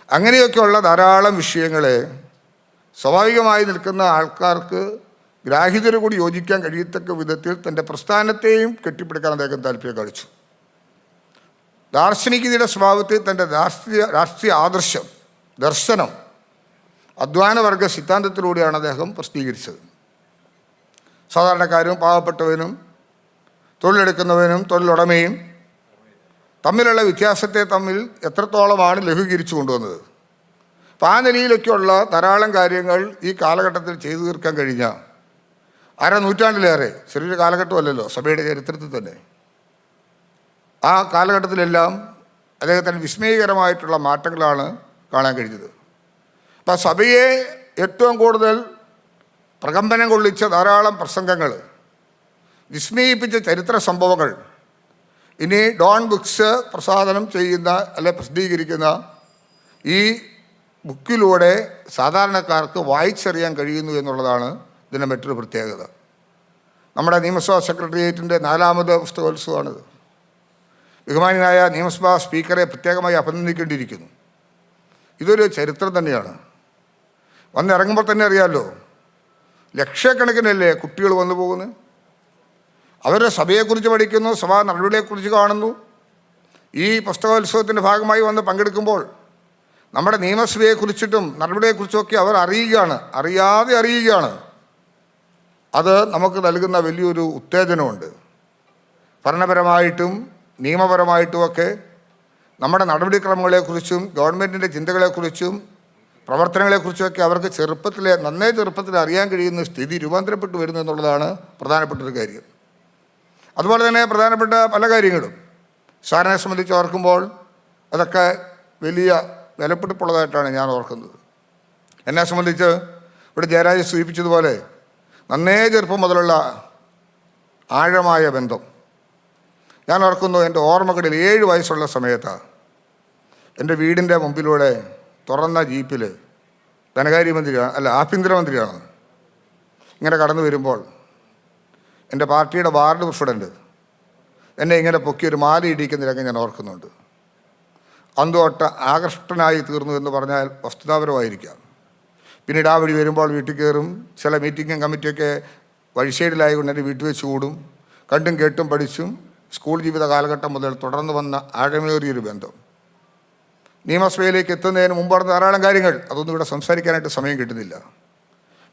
അങ്ങനെയൊക്കെയുള്ള ധാരാളം വിഷയങ്ങളെ സ്വാഭാവികമായി നിൽക്കുന്ന ആൾക്കാർക്ക് ഗ്രാഹ്യതയോട് കൂടി യോജിക്കാൻ കഴിയത്തക്ക വിധത്തിൽ തൻ്റെ പ്രസ്ഥാനത്തെയും കെട്ടിപ്പിടിക്കാൻ അദ്ദേഹം താല്പര്യം കാണിച്ചു. ദാർശനികതയുടെ സ്വഭാവത്തിൽ തൻ്റെ രാഷ്ട്രീയ ആദർശം, ദർശനം അധ്വാനവർഗ സിദ്ധാന്തത്തിലൂടെയാണ് അദ്ദേഹം പ്രസിദ്ധീകരിച്ചത്. സാധാരണക്കാരും പാവപ്പെട്ടവനും തൊഴിലെടുക്കുന്നവനും തൊഴിലുടമയും തമ്മിലുള്ള വ്യത്യാസത്തെ തമ്മിൽ എത്രത്തോളമാണ് ലഘൂകരിച്ചു കൊണ്ടുവന്നത്. അപ്പോൾ ആ നിലയിലൊക്കെയുള്ള ധാരാളം കാര്യങ്ങൾ ഈ കാലഘട്ടത്തിൽ ചെയ്തു തീർക്കാൻ കഴിഞ്ഞ നൂറ്റാണ്ടിലേറെ ചെറിയൊരു കാലഘട്ടമല്ലല്ലോ സഭയുടെ ചരിത്രത്തിൽ തന്നെ. ആ കാലഘട്ടത്തിലെല്ലാം അദ്ദേഹത്തിന് വിസ്മയകരമായിട്ടുള്ള മാറ്റങ്ങളാണ് കാണാൻ കഴിഞ്ഞത്. അപ്പം സഭയെ ഏറ്റവും കൂടുതൽ പ്രകമ്പനം കൊള്ളിച്ച ധാരാളം പ്രസംഗങ്ങൾ, വിസ്മയിപ്പിച്ച ചരിത്ര സംഭവങ്ങൾ ഇനി ഡോൺ ബുക്സ് പ്രസാദനം ചെയ്യുന്ന പ്രസിദ്ധീകരിക്കുന്ന ഈ ബുക്കിലൂടെ സാധാരണക്കാർക്ക് വായിച്ചറിയാൻ കഴിയുന്നു എന്നുള്ളതാണ് ഇതിൻ്റെ മറ്റൊരു പ്രത്യേകത. നമ്മുടെ നിയമസഭാ സെക്രട്ടേറിയറ്റിൻ്റെ 4ാമത് പുസ്തകോത്സവമാണിത്. ബഹുമാന്യനായ നിയമസഭാ സ്പീക്കറെ പ്രത്യേകമായി അഭിനന്ദിക്കേണ്ടിയിരിക്കുന്നു. ഇതൊരു ചരിത്രം തന്നെയാണ്. വന്നിറങ്ങുമ്പോൾ തന്നെ അറിയാമല്ലോ, ലക്ഷക്കണക്കിനല്ലേ കുട്ടികൾ വന്നു പോകുന്നത്. അവരുടെ സഭയെക്കുറിച്ച് പഠിക്കുന്നു, സഭാ നടപടികളെക്കുറിച്ച് കാണുന്നു. ഈ പുസ്തകോത്സവത്തിൻ്റെ ഭാഗമായി വന്ന് പങ്കെടുക്കുമ്പോൾ നമ്മുടെ നിയമസഭയെക്കുറിച്ചിട്ടും നടപടിയെക്കുറിച്ചുമൊക്കെ അവർ അറിയാതെ അറിയുകയാണ്. അത് നമുക്ക് നൽകുന്ന വലിയൊരു ഉത്തേജനമുണ്ട്. ഭരണപരമായിട്ടും നിയമപരമായിട്ടുമൊക്കെ നമ്മുടെ നടപടിക്രമങ്ങളെക്കുറിച്ചും ഗവൺമെൻറ്റിൻ്റെ ചിന്തകളെക്കുറിച്ചും പ്രവർത്തനങ്ങളെക്കുറിച്ചൊക്കെ അവർക്ക് നന്നേ ചെറുപ്പത്തിൽ അറിയാൻ കഴിയുന്ന സ്ഥിതി രൂപാന്തരപ്പെട്ടു വരുന്നു എന്നുള്ളതാണ് പ്രധാനപ്പെട്ടൊരു കാര്യം. അതുപോലെ തന്നെ പ്രധാനപ്പെട്ട പല കാര്യങ്ങളും സാറിനെ സംബന്ധിച്ച് ഓർക്കുമ്പോൾ അതൊക്കെ വലിയ വിലപിടിപ്പുള്ളതായിട്ടാണ് ഞാൻ ഓർക്കുന്നത്. എന്നെ സംബന്ധിച്ച് ഇവിടെ ജയരാജ് സൂചിപ്പിച്ചതുപോലെ നന്നേ ചെറുപ്പം മുതലുള്ള ആഴമായ ബന്ധം ഞാൻ ഓർക്കുന്നു. എൻ്റെ ഓർമ്മകളിൽ 7 വയസ്സുള്ള സമയത്താണ് എൻ്റെ വീടിൻ്റെ മുമ്പിലൂടെ തുറന്ന ജീപ്പിൽ ആഭ്യന്തരമന്ത്രിയാണ് ഇങ്ങനെ കടന്നു വരുമ്പോൾ എൻ്റെ പാർട്ടിയുടെ വാർഡ് പ്രസിഡൻറ്റ് എന്നെ ഇങ്ങനെ പൊക്കി ഒരു മാല ഇടിക്കുന്നതിലൊക്കെ ഞാൻ ഓർക്കുന്നുണ്ട്. അന്ന് തൊട്ട് ആകർഷ്ടനായി തീർന്നു എന്ന് പറഞ്ഞാൽ വസ്തുതാപരമായിരിക്കാം. പിന്നീട് ആ വഴി വരുമ്പോൾ വീട്ടിൽ കയറും. ചില മീറ്റിങ്ങും കമ്മിറ്റിയൊക്കെ വഴിസൈഡിലായതുകൊണ്ട് എൻ്റെ വീട്ടിൽ വെച്ച് കൂടും. കണ്ടും കേട്ടും പഠിച്ചും സ്കൂൾ ജീവിത കാലഘട്ടം മുതൽ തുടർന്ന് വന്ന ആഴമേറിയൊരു ബന്ധം. നിയമസഭയിലേക്ക് എത്തുന്നതിന് മുമ്പാണ് ധാരാളം കാര്യങ്ങൾ, അതൊന്നും ഇവിടെ സംസാരിക്കാനായിട്ട് സമയം കിട്ടുന്നില്ല.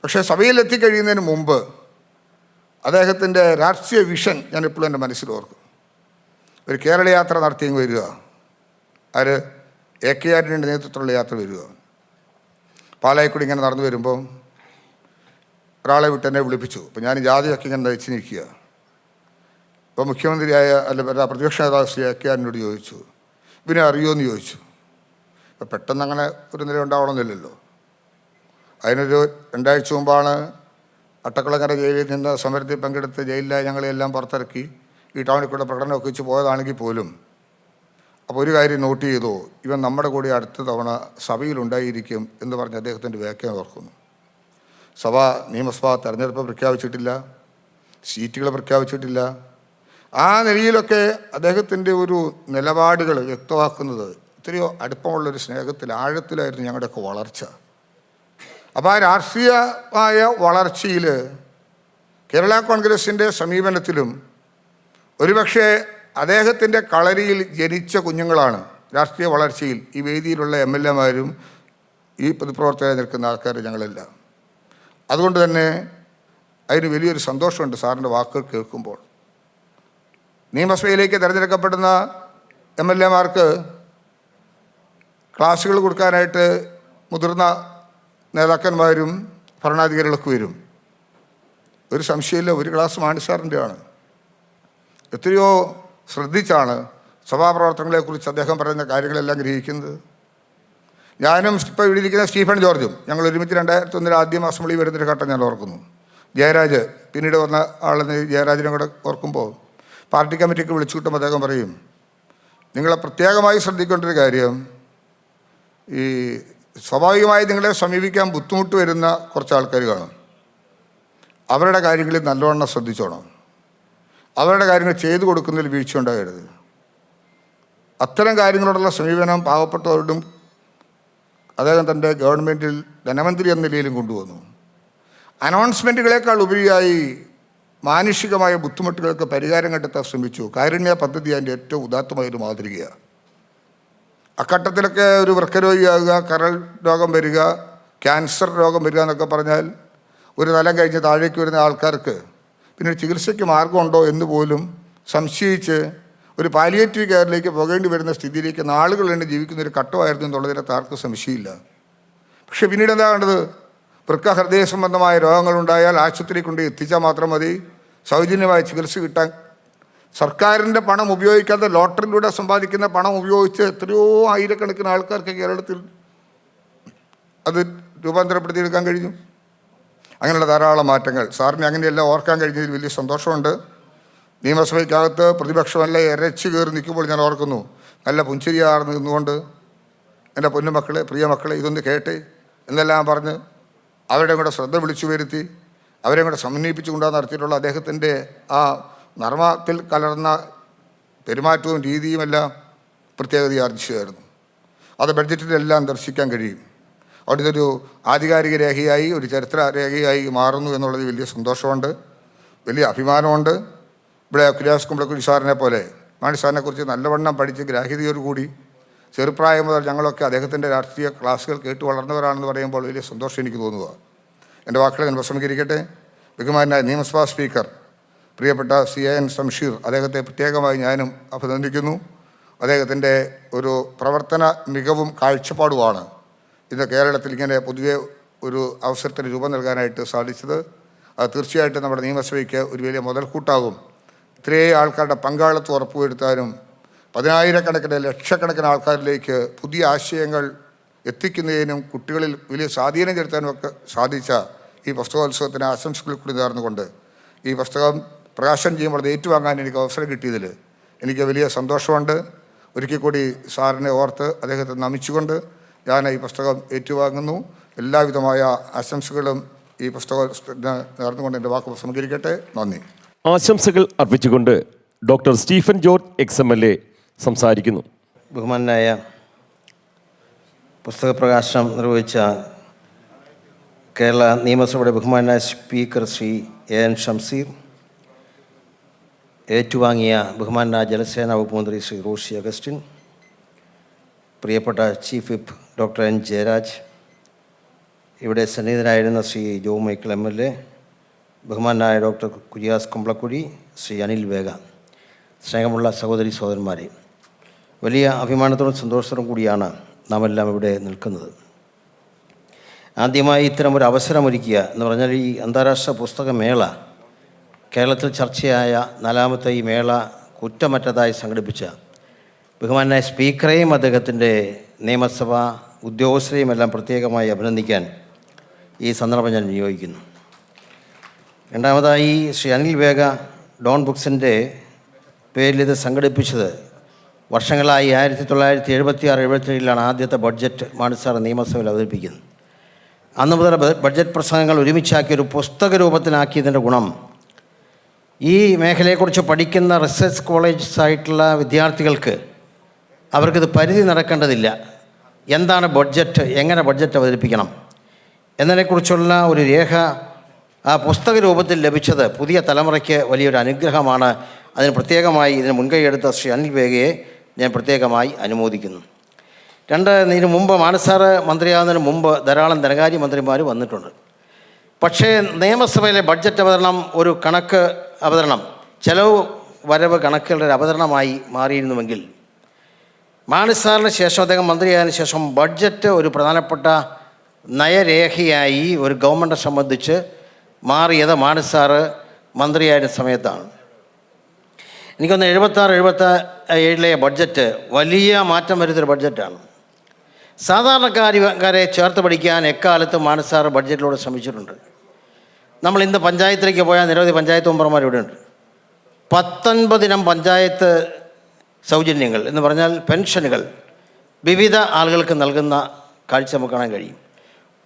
പക്ഷേ സഭയിൽ എത്തിക്കഴിയുന്നതിന് മുമ്പ് അദ്ദേഹത്തിൻ്റെ രാഷ്ട്രീയ വിഷൻ ഞാൻ എപ്പോഴും എൻ്റെ മനസ്സിൽ ഓർക്കും. ഒരു കേരള യാത്ര നടത്തി വരിക, AK ആൻ്റണിയുടെ നേതൃത്വത്തിലുള്ള യാത്ര വരിക. പാലായിക്കൂടി ഇങ്ങനെ നടന്നു വരുമ്പം ഒരാളെ വിട്ട് എന്നെ വിളിപ്പിച്ചു. അപ്പോൾ ഞാൻ ജാതിയൊക്കെ ഇങ്ങനെ നയിച്ച് നിൽക്കുക. ഇപ്പോൾ മുഖ്യമന്ത്രിയായ പ്രതിപക്ഷ നേതാവ് ശ്രീ എ കെ ആന്റണിയോട് ചോദിച്ചു, ഇവനെ അറിയുമെന്ന് ചോദിച്ചു. ഇപ്പം പെട്ടെന്ന് അങ്ങനെ ഒരു നില ഉണ്ടാവണമെന്നില്ലല്ലോ. അതിനൊരു 2 ആഴ്ച മുമ്പാണ് അട്ടക്കുളങ്ങര ജയിലിൽ നിന്ന് സമരത്തിൽ പങ്കെടുത്ത് ജയിലിലായി ഞങ്ങളെല്ലാം പുറത്തിറക്കി ഈ ടൗണിൽ കൂടെ പ്രകടനമൊക്കെ വെച്ച് പോയതാണെങ്കിൽ പോലും അപ്പോൾ ഒരു കാര്യം നോട്ട് ചെയ്തു, ഇവൻ നമ്മുടെ കൂടെ അടുത്ത തവണ സഭയിലുണ്ടായിരിക്കും എന്ന് പറഞ്ഞ് അദ്ദേഹത്തിൻ്റെ വ്യാഖ്യാനം ഓർക്കുന്നു. നിയമസഭാ തെരഞ്ഞെടുപ്പ് പ്രഖ്യാപിച്ചിട്ടില്ല, സീറ്റുകൾ പ്രഖ്യാപിച്ചിട്ടില്ല. ആ നിലയിലൊക്കെ അദ്ദേഹത്തിൻ്റെ ഒരു നിലപാടുകൾ വ്യക്തമാക്കുന്നത് എത്രയോ അടുപ്പമുള്ളൊരു സ്നേഹത്തിൽ ആഴത്തിലായിരുന്നു ഞങ്ങളുടെയൊക്കെ വളർച്ച. അപ്പോൾ ആ രാഷ്ട്രീയമായ വളർച്ചയിൽ കേരള കോൺഗ്രസിൻ്റെ സമീപനത്തിലും ഒരുപക്ഷെ അദ്ദേഹത്തിൻ്റെ കളരിയിൽ ജനിച്ച കുഞ്ഞുങ്ങളാണ് രാഷ്ട്രീയ വളർച്ചയിൽ ഈ വേദിയിലുള്ള MLA-മാരും ഈ പൊതുപ്രവർത്തകരായി നിൽക്കുന്ന ആൾക്കാർ ഞങ്ങളെല്ലാം. അതുകൊണ്ട് തന്നെ അതിന് വലിയൊരു സന്തോഷമുണ്ട് സാറിൻ്റെ വാക്കുകൾ കേൾക്കുമ്പോൾ. നിയമസഭയിലേക്ക് തിരഞ്ഞെടുക്കപ്പെടുന്ന MLA-മാർക്ക് ക്ലാസ്സുകൾ കൊടുക്കാനായിട്ട് മുതിർന്ന നേതാക്കന്മാരും ഭരണാധികാരികളൊക്കെ വരും. ഒരു സംശയമില്ല, ഒരു ക്ലാസ് മാണിസാറിൻ്റെ ആണ്. എത്രയോ ശ്രദ്ധിച്ചാണ് സഭാപ്രവർത്തനങ്ങളെക്കുറിച്ച് അദ്ദേഹം പറയുന്ന കാര്യങ്ങളെല്ലാം ഗ്രഹിക്കുന്നത്. ഞാനും ഇപ്പോൾ ഇവിടെ ഇരിക്കുന്ന സ്റ്റീഫൻ ജോർജും ഞങ്ങൾ ഒരുമിച്ച് 2001 ആദ്യം അസംബ്ലി വരുന്നൊരു ഘട്ടം ഞാൻ ഓർക്കുന്നു. ജയരാജ് പിന്നീട് വന്ന ആളെന്ന് ജയരാജിനെ കൂടെ ഓർക്കുമ്പോൾ പാർട്ടി കമ്മിറ്റിക്ക് വിളിച്ചു കിട്ടുമ്പോൾ അദ്ദേഹം പറയും, നിങ്ങളെ പ്രത്യേകമായി ശ്രദ്ധിക്കേണ്ടൊരു കാര്യം, ഈ സ്വാഭാവികമായി നിങ്ങളെ സമീപിക്കാൻ ബുദ്ധിമുട്ട് വരുന്ന കുറച്ച് ആൾക്കാർ കാണും. അവരുടെ കാര്യങ്ങളിൽ നല്ലവണ്ണം ശ്രദ്ധിച്ചോണം. അവരുടെ കാര്യങ്ങൾ ചെയ്തു കൊടുക്കുന്നതിൽ വീഴ്ച ഉണ്ടാകരുത്. അത്തരം കാര്യങ്ങളോടുള്ള സമീപനം പാവപ്പെട്ടവരോടും അദ്ദേഹം തൻ്റെ ഗവൺമെൻറ്റിൽ ധനമന്ത്രി എന്ന നിലയിലും കൊണ്ടുവന്നു. അനൗൺസ്മെൻറ്റുകളേക്കാൾ ഉപരിയായി മാനുഷികമായ ബുദ്ധിമുട്ടുകൾക്ക് പരിഹാരം കണ്ടെത്താൻ ശ്രമിച്ചു. കാരുണ്യ പദ്ധതി അതിൻ്റെ ഏറ്റവും ഉദാത്തമായൊരു മാതൃകയാണ്. അക്കാട്ടത്തിലൊക്കെ ഒരു വൃക്കരോഗിയാകുക, കരൾ രോഗം വരിക, ക്യാൻസർ രോഗം വരിക എന്നൊക്കെ പറഞ്ഞാൽ ഒരു തലം കഴിഞ്ഞ് താഴേക്ക് വരുന്ന ആൾക്കാർക്ക് പിന്നെ ചികിത്സയ്ക്ക് മാർഗമുണ്ടോ എന്ന് പോലും സംശയിച്ച് ഒരു പാലിയേറ്റീവ് കെയറിലേക്ക് പോകേണ്ടി വരുന്ന സ്ഥിതിയിലേക്ക് നാളുകൾ തന്നെ ജീവിക്കുന്നൊരു ഘട്ടമായിരുന്നു എന്നുള്ളതിനകത്ത് ആർക്കും സംശയമില്ല. പക്ഷെ പിന്നീട് എന്താ കണ്ടത്? വൃക്ക ഹൃദയ സംബന്ധമായ രോഗങ്ങളുണ്ടായാൽ ആശുപത്രി കൊണ്ട് എത്തിച്ചാൽ മാത്രം മതി, സൗജന്യമായ ചികിത്സ കിട്ടാൻ സർക്കാരിൻ്റെ പണം ഉപയോഗിക്കാതെ ലോട്ടറിയിലൂടെ സമ്പാദിക്കുന്ന പണം ഉപയോഗിച്ച് എത്രയോ ആയിരക്കണക്കിന് ആൾക്കാർക്ക് കേരളത്തിൽ അത് രൂപാന്തരപ്പെടുത്തിയെടുക്കാൻ കഴിഞ്ഞു. അങ്ങനെയുള്ള ധാരാളം മാറ്റങ്ങൾ സാറിന് അങ്ങനെയെല്ലാം ഓർക്കാൻ കഴിഞ്ഞതിൽ വലിയ സന്തോഷമുണ്ട്. നിയമസഭയ്ക്കകത്ത് പ്രതിപക്ഷമെല്ലാം ഇരച്ചു കയറി നിൽക്കുമ്പോൾ ഞാൻ ഓർക്കുന്നു, നല്ല പുഞ്ചിരിയാർന്ന് നിന്നുകൊണ്ട് എൻ്റെ പൊന്നുമക്കളെ, പ്രിയ മക്കളെ, ഇതൊന്ന് കേട്ടെ എന്നെല്ലാം പറഞ്ഞ് അവരുടെ കൂടെ ശ്രദ്ധ വിളിച്ചു വരുത്തി അവരെ കൂടെ സമന്വയിപ്പിച്ചു കൊണ്ടുവന്ന് നടത്തിയിട്ടുള്ള അദ്ദേഹത്തിൻ്റെ ആ നർമ്മത്തിൽ കലർന്ന പെരുമാറ്റവും രീതിയുമെല്ലാം പ്രത്യേകത ആർജിച്ചതായിരുന്നു. അത് ബഡ്ജറ്റിലെല്ലാം ദർശിക്കാൻ കഴിയും. അവിടെ ഇതൊരു ആധികാരിക രേഖയായി, ഒരു ചരിത്ര രേഖയായി മാറുന്നു എന്നുള്ളത് വലിയ സന്തോഷമുണ്ട്, വലിയ അഭിമാനമുണ്ട്. ഇവിടെ കുര്യാസ് കുമ്പളക്കുഴി സാറിനെ പോലെ മാണി സാറിനെക്കുറിച്ച് നല്ലവണ്ണം പഠിച്ച് ഗ്രാഹ്യതയോടുകൂടി ചെറുപ്രായം മുതൽ ഞങ്ങളൊക്കെ അദ്ദേഹത്തിൻ്റെ രാഷ്ട്രീയ ക്ലാസ്സുകൾ കേട്ട് വളർന്നവരാണെന്ന് പറയുമ്പോൾ വലിയ സന്തോഷം എനിക്ക് തോന്നുക. എൻ്റെ വാക്കുകളെ ഞാൻ പ്രസംഗിക്കട്ടെ. ബഹുമാനായ നിയമസഭാ സ്പീക്കർ പ്രിയപ്പെട്ട CN ശംഷീർ, അദ്ദേഹത്തെ പ്രത്യേകമായി ഞാനും അഭിനന്ദിക്കുന്നു. അദ്ദേഹത്തിൻ്റെ ഒരു പ്രവർത്തന മികവും കാഴ്ചപ്പാടുമാണ് ഇന്ന് കേരളത്തിൽ ഇങ്ങനെ പൊതുവെ ഒരു അവസരത്തിന് രൂപം നൽകാനായിട്ട് സാധിച്ചത്. അത് തീർച്ചയായിട്ടും നമ്മുടെ നിയമസഭയ്ക്ക് ഒരു വലിയ മുതൽക്കൂട്ടാകും. ഇത്രയും ആൾക്കാരുടെ പങ്കാളിത്തം ഉറപ്പുവരുത്താനും 10,000-കണക്കിന് ലക്ഷക്കണക്കിന് ആൾക്കാരിലേക്ക് പുതിയ ആശയങ്ങൾ എത്തിക്കുന്നതിനും കുട്ടികളിൽ വലിയ സ്വാധീനം ചെലുത്താനും ഒക്കെ സാധിച്ച ഈ പുസ്തകോത്സവത്തിന് ആശംസകൾ കൂടി നേർന്നുകൊണ്ട് ഈ പുസ്തകം പ്രകാശനം ചെയ്യുമ്പോൾ അത് ഏറ്റുവാങ്ങാൻ എനിക്ക് അവസരം കിട്ടിയതിൽ എനിക്ക് വലിയ സന്തോഷമുണ്ട്. ഒരിക്കൽ കൂടി സാറിനെ ഓർത്ത് അദ്ദേഹത്തെ നമിച്ചുകൊണ്ട് ഞാൻ ഈ പുസ്തകം ഏറ്റുവാങ്ങുന്നു. എല്ലാവിധമായ ആശംസകളും ഈ പുസ്തകത്തിന് നേർന്നുകൊണ്ട് എൻ്റെ വാക്ക് സംഗ്രഹിക്കട്ടെ. നന്ദി. ആശംസകൾ അർപ്പിച്ചുകൊണ്ട് ഡോക്ടർ സ്റ്റീഫൻ ജോർജ് XMLA സംസാരിക്കുന്നു. ബഹുമാനായ പുസ്തക പ്രകാശനം നിർവഹിച്ച കേരള നിയമസഭയുടെ ബഹുമാനായ സ്പീക്കർ ശ്രീ AN ഷംസീർ, ഏറ്റുവാങ്ങിയ ബഹുമാനായ ജലസേന വകുപ്പ് മന്ത്രി ശ്രീ റോഷി അഗസ്റ്റിൻ, പ്രിയപ്പെട്ട chief whip doctor N Jayaraj, ഇവിടെ സന്നിഹിതനായിരുന്ന ശ്രീ ജോ മൈക്കിൾ MLA, ബഹുമാനായ ഡോക്ടർ കുര്യാസ് കുമ്പളക്കുഴി, ശ്രീ അനിൽ വേഗ, സ്നേഹമുള്ള സഹോദരി സഹോദരന്മാരെ, വലിയ അഭിമാനത്തോടും സന്തോഷത്തോടും കൂടിയാണ് നാം എല്ലാം ഇവിടെ നിൽക്കുന്നത്. ആദ്യമായി ഇത്തരം ഒരു അവസരമൊരുക്കുക എന്ന് പറഞ്ഞാൽ ഈ അന്താരാഷ്ട്ര പുസ്തകമേള കേരളത്തിൽ ചർച്ചയായ 4ാമത്തെ ഈ മേള കുറ്റമറ്റതായി സംഘടിപ്പിച്ച ബഹുമാനായ സ്പീക്കറെയും അദ്ദേഹത്തിൻ്റെ നിയമസഭാ ഉദ്യോഗസ്ഥരെയും എല്ലാം പ്രത്യേകമായി അഭിനന്ദിക്കാൻ ഈ സന്ദർഭം ഞാൻ വിനിയോഗിക്കുന്നു. രണ്ടാമതായി ശ്രീ അനിൽ വേഗ ഡോൺ ബുക്സിൻ്റെ പേരിൽ ഇത് സംഘടിപ്പിച്ചത് വർഷങ്ങളായി 1976-77 ആദ്യത്തെ ബഡ്ജറ്റ് മാണിസാർ നിയമസഭയിൽ അവതരിപ്പിക്കുന്നത്. അന്ന് മുതൽ ബഡ്ജറ്റ് പ്രസംഗങ്ങൾ ഒരുമിച്ചാക്കി ഒരു പുസ്തക രൂപത്തിലാക്കിയതിൻ്റെ ഗുണം ഈ മേഖലയെക്കുറിച്ച് പഠിക്കുന്ന റിസർച്ച് കോളേജസ് ആയിട്ടുള്ള വിദ്യാർത്ഥികൾക്ക് അവർക്കിത് പരിധി നടക്കേണ്ടതില്ല. എന്താണ് ബഡ്ജറ്റ്, എങ്ങനെ ബഡ്ജറ്റ് അവതരിപ്പിക്കണം എന്നതിനെക്കുറിച്ചുള്ള ഒരു രേഖ ആ പുസ്തക രൂപത്തിൽ ലഭിച്ചത് പുതിയ തലമുറയ്ക്ക് വലിയൊരു അനുഗ്രഹമാണ്. അതിന് പ്രത്യേകമായി ഇതിന് മുൻകൈയെടുത്ത ശ്രീ അനിൽ വേഗയെ ഞാൻ പ്രത്യേകമായി അനുമോദിക്കുന്നു. ഇതിനു മുമ്പ് മാണിസാർ മന്ത്രിയാകുന്നതിന് മുമ്പ് ധാരാളം ധനകാര്യ മന്ത്രിമാർ വന്നിട്ടുണ്ട്. പക്ഷേ നിയമസഭയിലെ ബഡ്ജറ്റ് അവതരണം ഒരു കണക്ക് അവതരണം, ചെലവ് വരവ് കണക്കുകളുടെ ഒരു അവതരണമായി മാറിയിരുന്നുവെങ്കിൽ മാണിസാറിന് ശേഷം, അദ്ദേഹം മന്ത്രിയായതിനു ശേഷം ബഡ്ജറ്റ് ഒരു പ്രധാനപ്പെട്ട നയരേഖയായി ഒരു ഗവൺമെൻറ് സംബന്ധിച്ച് മാറിയത് മാണിസാർ മന്ത്രിയായിരുന്ന സമയത്താണ്. എനിക്കൊന്ന് 76-77 ബഡ്ജറ്റ് വലിയ മാറ്റം വരുന്നൊരു ബഡ്ജറ്റാണ്. സാധാരണക്കാരെ ചേർത്ത് പഠിക്കാൻ എക്കാലത്ത് മാണിസാർ ബഡ്ജറ്റിലൂടെ ശ്രമിച്ചിട്ടുണ്ട്. നമ്മൾ ഇന്ന് പഞ്ചായത്തിലേക്ക് പോയാൽ നിരവധി പഞ്ചായത്ത് മെമ്പർമാർ ഇവിടെ ഉണ്ട്. 19 ഇനം പഞ്ചായത്ത് സൗജന്യങ്ങൾ എന്ന് പറഞ്ഞാൽ പെൻഷനുകൾ വിവിധ ആളുകൾക്ക് നൽകുന്ന കാഴ്ച നമുക്ക് കാണാൻ കഴിയും.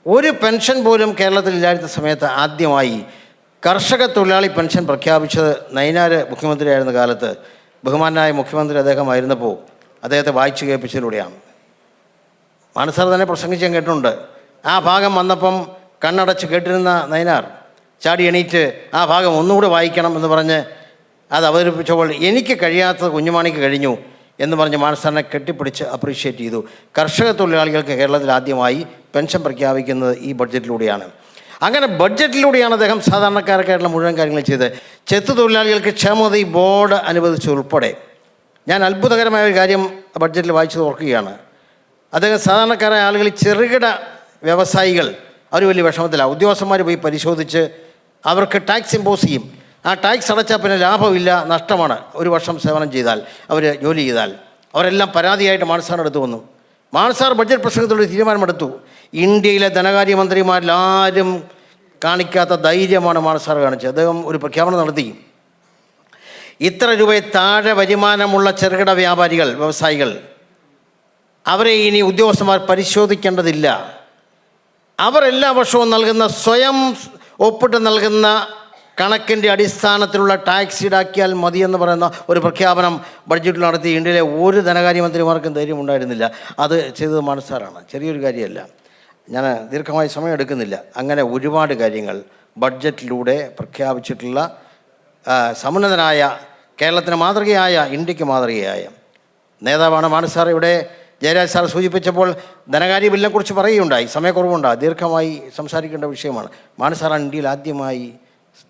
ഒരു പെൻഷൻ പോലും കേരളത്തിൽ ഇല്ലാത്ത സമയത്ത് ആദ്യമായി കർഷക തൊഴിലാളി പെൻഷൻ പ്രഖ്യാപിച്ചത് നയിനാർ മുഖ്യമന്ത്രിയായിരുന്ന കാലത്ത് ബഹുമാനായ മുഖ്യമന്ത്രി അദ്ദേഹമായിരുന്നപ്പോൾ അദ്ദേഹത്തെ വായിച്ചു കേൾപ്പിച്ചതിലൂടെയാണ്. മാണിസാർ തന്നെ പ്രസംഗിച്ച് ഞാൻ കേട്ടിട്ടുണ്ട്. ആ ഭാഗം വന്നപ്പം കണ്ണടച്ച് കേട്ടിരുന്ന നയിനാർ ചാടി എണീറ്റ് ആ ഭാഗം ഒന്നുകൂടെ വായിക്കണം എന്ന് പറഞ്ഞ് അത് അവതരിപ്പിച്ചപ്പോൾ എനിക്ക് കഴിയാത്തത് കുഞ്ഞുമാണിക്ക് കഴിഞ്ഞു എന്ന് പറഞ്ഞ് മാണിസാറിനെ കെട്ടിപ്പിടിച്ച് അപ്രീഷിയേറ്റ് ചെയ്തു. കർഷക തൊഴിലാളികൾക്ക് കേരളത്തിൽ ആദ്യമായി പെൻഷൻ പ്രഖ്യാപിക്കുന്നത് ഈ ബഡ്ജറ്റിലൂടെയാണ്. അങ്ങനെ ബഡ്ജറ്റിലൂടെയാണ് അദ്ദേഹം സാധാരണക്കാർക്കായിട്ടുള്ള മുഴുവൻ കാര്യങ്ങൾ ചെയ്ത് ചെത്തു തൊഴിലാളികൾക്ക് ക്ഷേമനിധി ബോർഡ് അനുവദിച്ചുൾപ്പെടെ. ഞാൻ അത്ഭുതകരമായ ഒരു കാര്യം ബഡ്ജറ്റിൽ വായിച്ചത് ഓർക്കുകയാണ്. അദ്ദേഹം സാധാരണക്കാരായ ആളുകൾ, ചെറുകിട വ്യവസായികൾ, അവർ വലിയ വിഷമത്തിലാണ്. ഉദ്യോഗസ്ഥന്മാർ പോയി പരിശോധിച്ച് അവർക്ക് ടാക്സ് ഇമ്പോസ് ചെയ്യും. ആ ടാക്സ് അടച്ചാൽ പിന്നെ ലാഭമില്ല, നഷ്ടമാണ്. ഒരു വർഷം സേവനം ചെയ്താൽ, അവർ ജോലി ചെയ്താൽ, അവരെല്ലാം പരാതിയായിട്ട് മാണിസാറിൻ്റെ അടുത്ത് വന്നു. മാണിസാർ ബഡ്ജറ്റ് പ്രസംഗത്തോട് തീരുമാനമെടുത്തു. ഇന്ത്യയിലെ ധനകാര്യമന്ത്രിമാരിൽ ആരും കാണിക്കാത്ത ധൈര്യമാണ് മാണിസാർ കാണിച്ചത്. അദ്ദേഹം ഒരു പ്രഖ്യാപനം നടത്തി. ഇത്ര രൂപയിൽ താഴെ വരുമാനമുള്ള ചെറുകിട വ്യാപാരികൾ, വ്യവസായികൾ, അവരെ ഇനി ഉദ്യോഗസ്ഥന്മാർ പരിശോധിക്കേണ്ടതില്ല. അവർ എല്ലാ വർഷവും നൽകുന്ന, സ്വയം ഒപ്പിട്ട് നൽകുന്ന കണക്കിൻ്റെ അടിസ്ഥാനത്തിലുള്ള ടാക്സ് ഈടാക്കിയാൽ മതിയെന്ന് പറയുന്ന ഒരു പ്രഖ്യാപനം ബഡ്ജറ്റിൽ നടത്തി. ഇന്ത്യയിലെ ഒരു ധനകാര്യമന്ത്രിമാർക്കും ധൈര്യം ഉണ്ടായിരുന്നില്ല. അത് ചെയ്തത് മാണിസാറാണ്. ചെറിയൊരു കാര്യമല്ല. ഞാൻ ദീർഘമായി സമയം എടുക്കുന്നില്ല. അങ്ങനെ ഒരുപാട് കാര്യങ്ങൾ ബഡ്ജറ്റിലൂടെ പ്രഖ്യാപിച്ചിട്ടുള്ള സമുന്നതനായ, കേരളത്തിന് മാതൃകയായ, ഇന്ത്യക്ക് മാതൃകയായ നേതാവാണ് മാണിസാർ. ഇവിടെ ജയരാജ് സാർ സൂചിപ്പിച്ചപ്പോൾ ധനകാര്യ ബില്ലിനെക്കുറിച്ച് പറയുകയുണ്ടായി. സമയക്കുറവുണ്ടായി, ദീർഘമായി സംസാരിക്കേണ്ട വിഷയമാണ്. മാണിസാറാണ് ഇന്ത്യയിൽ ആദ്യമായി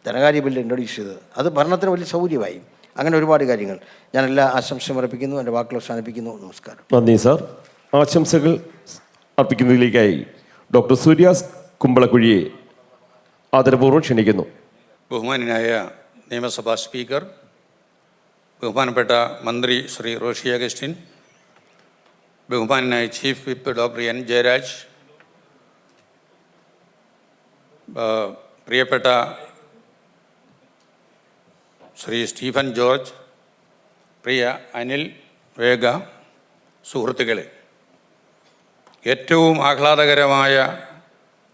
ധനകാര്യ ബില്ല് ഇൻട്രൊഡ്യൂസ് ചെയ്തത്. അത് ഭരണത്തിന് വലിയ സൗകര്യമായി. അങ്ങനെ ഒരുപാട് കാര്യങ്ങൾ. ഞാൻ എല്ലാ ആശംസയും അർപ്പിക്കുന്നു. എൻ്റെ വാക്കുകൾ അവസാനിപ്പിക്കുന്നു. നമസ്കാരം. നന്ദി സാർ. ആശംസകൾ അർപ്പിക്കുന്നതിലേക്കായി ഡോക്ടർ സൂര്യാസ് കുമ്പളക്കുഴിയെ ആദരപൂർവ്വം ക്ഷണിക്കുന്നു. ബഹുമാനായ നിയമസഭാ സ്പീക്കർ, ബഹുമാനപ്പെട്ട മന്ത്രി ശ്രീ റോഷി അഗസ്റ്റിൻ, ബഹുമാനായ chief whip doctor N Jayaraj, പ്രിയപ്പെട്ട ശ്രീ സ്റ്റീഫൻ ജോർജ്, പ്രിയ അനിൽ വേഗ, സുഹൃത്തുക്കളെ, ഏറ്റവും ആഹ്ലാദകരമായ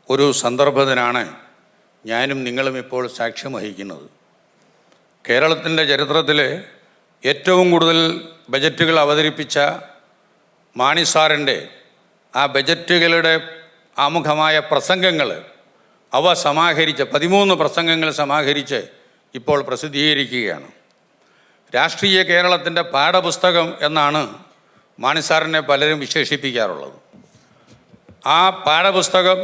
ഒരു സന്ദർഭത്തിനാണ് ഞാനും നിങ്ങളും ഇപ്പോൾ സാക്ഷ്യം വഹിക്കുന്നത്. കേരളത്തിൻ്റെ ചരിത്രത്തിൽ ഏറ്റവും കൂടുതൽ ബജറ്റുകൾ അവതരിപ്പിച്ച മാണിസാറിൻ്റെ ആ ബജറ്റുകളുടെ ആമുഖമായ പ്രസംഗങ്ങൾ, അവ സമാഹരിച്ച് 13 പ്രസംഗങ്ങൾ സമാഹരിച്ച് ഇപ്പോൾ പ്രസിദ്ധീകരിക്കുകയാണ്. രാഷ്ട്രീയ കേരളത്തിൻ്റെ പാഠപുസ്തകം എന്നാണ് മാണിസാറിനെ പലരും വിശേഷിപ്പിക്കാറുള്ളത്. ആ പാഠപുസ്തകം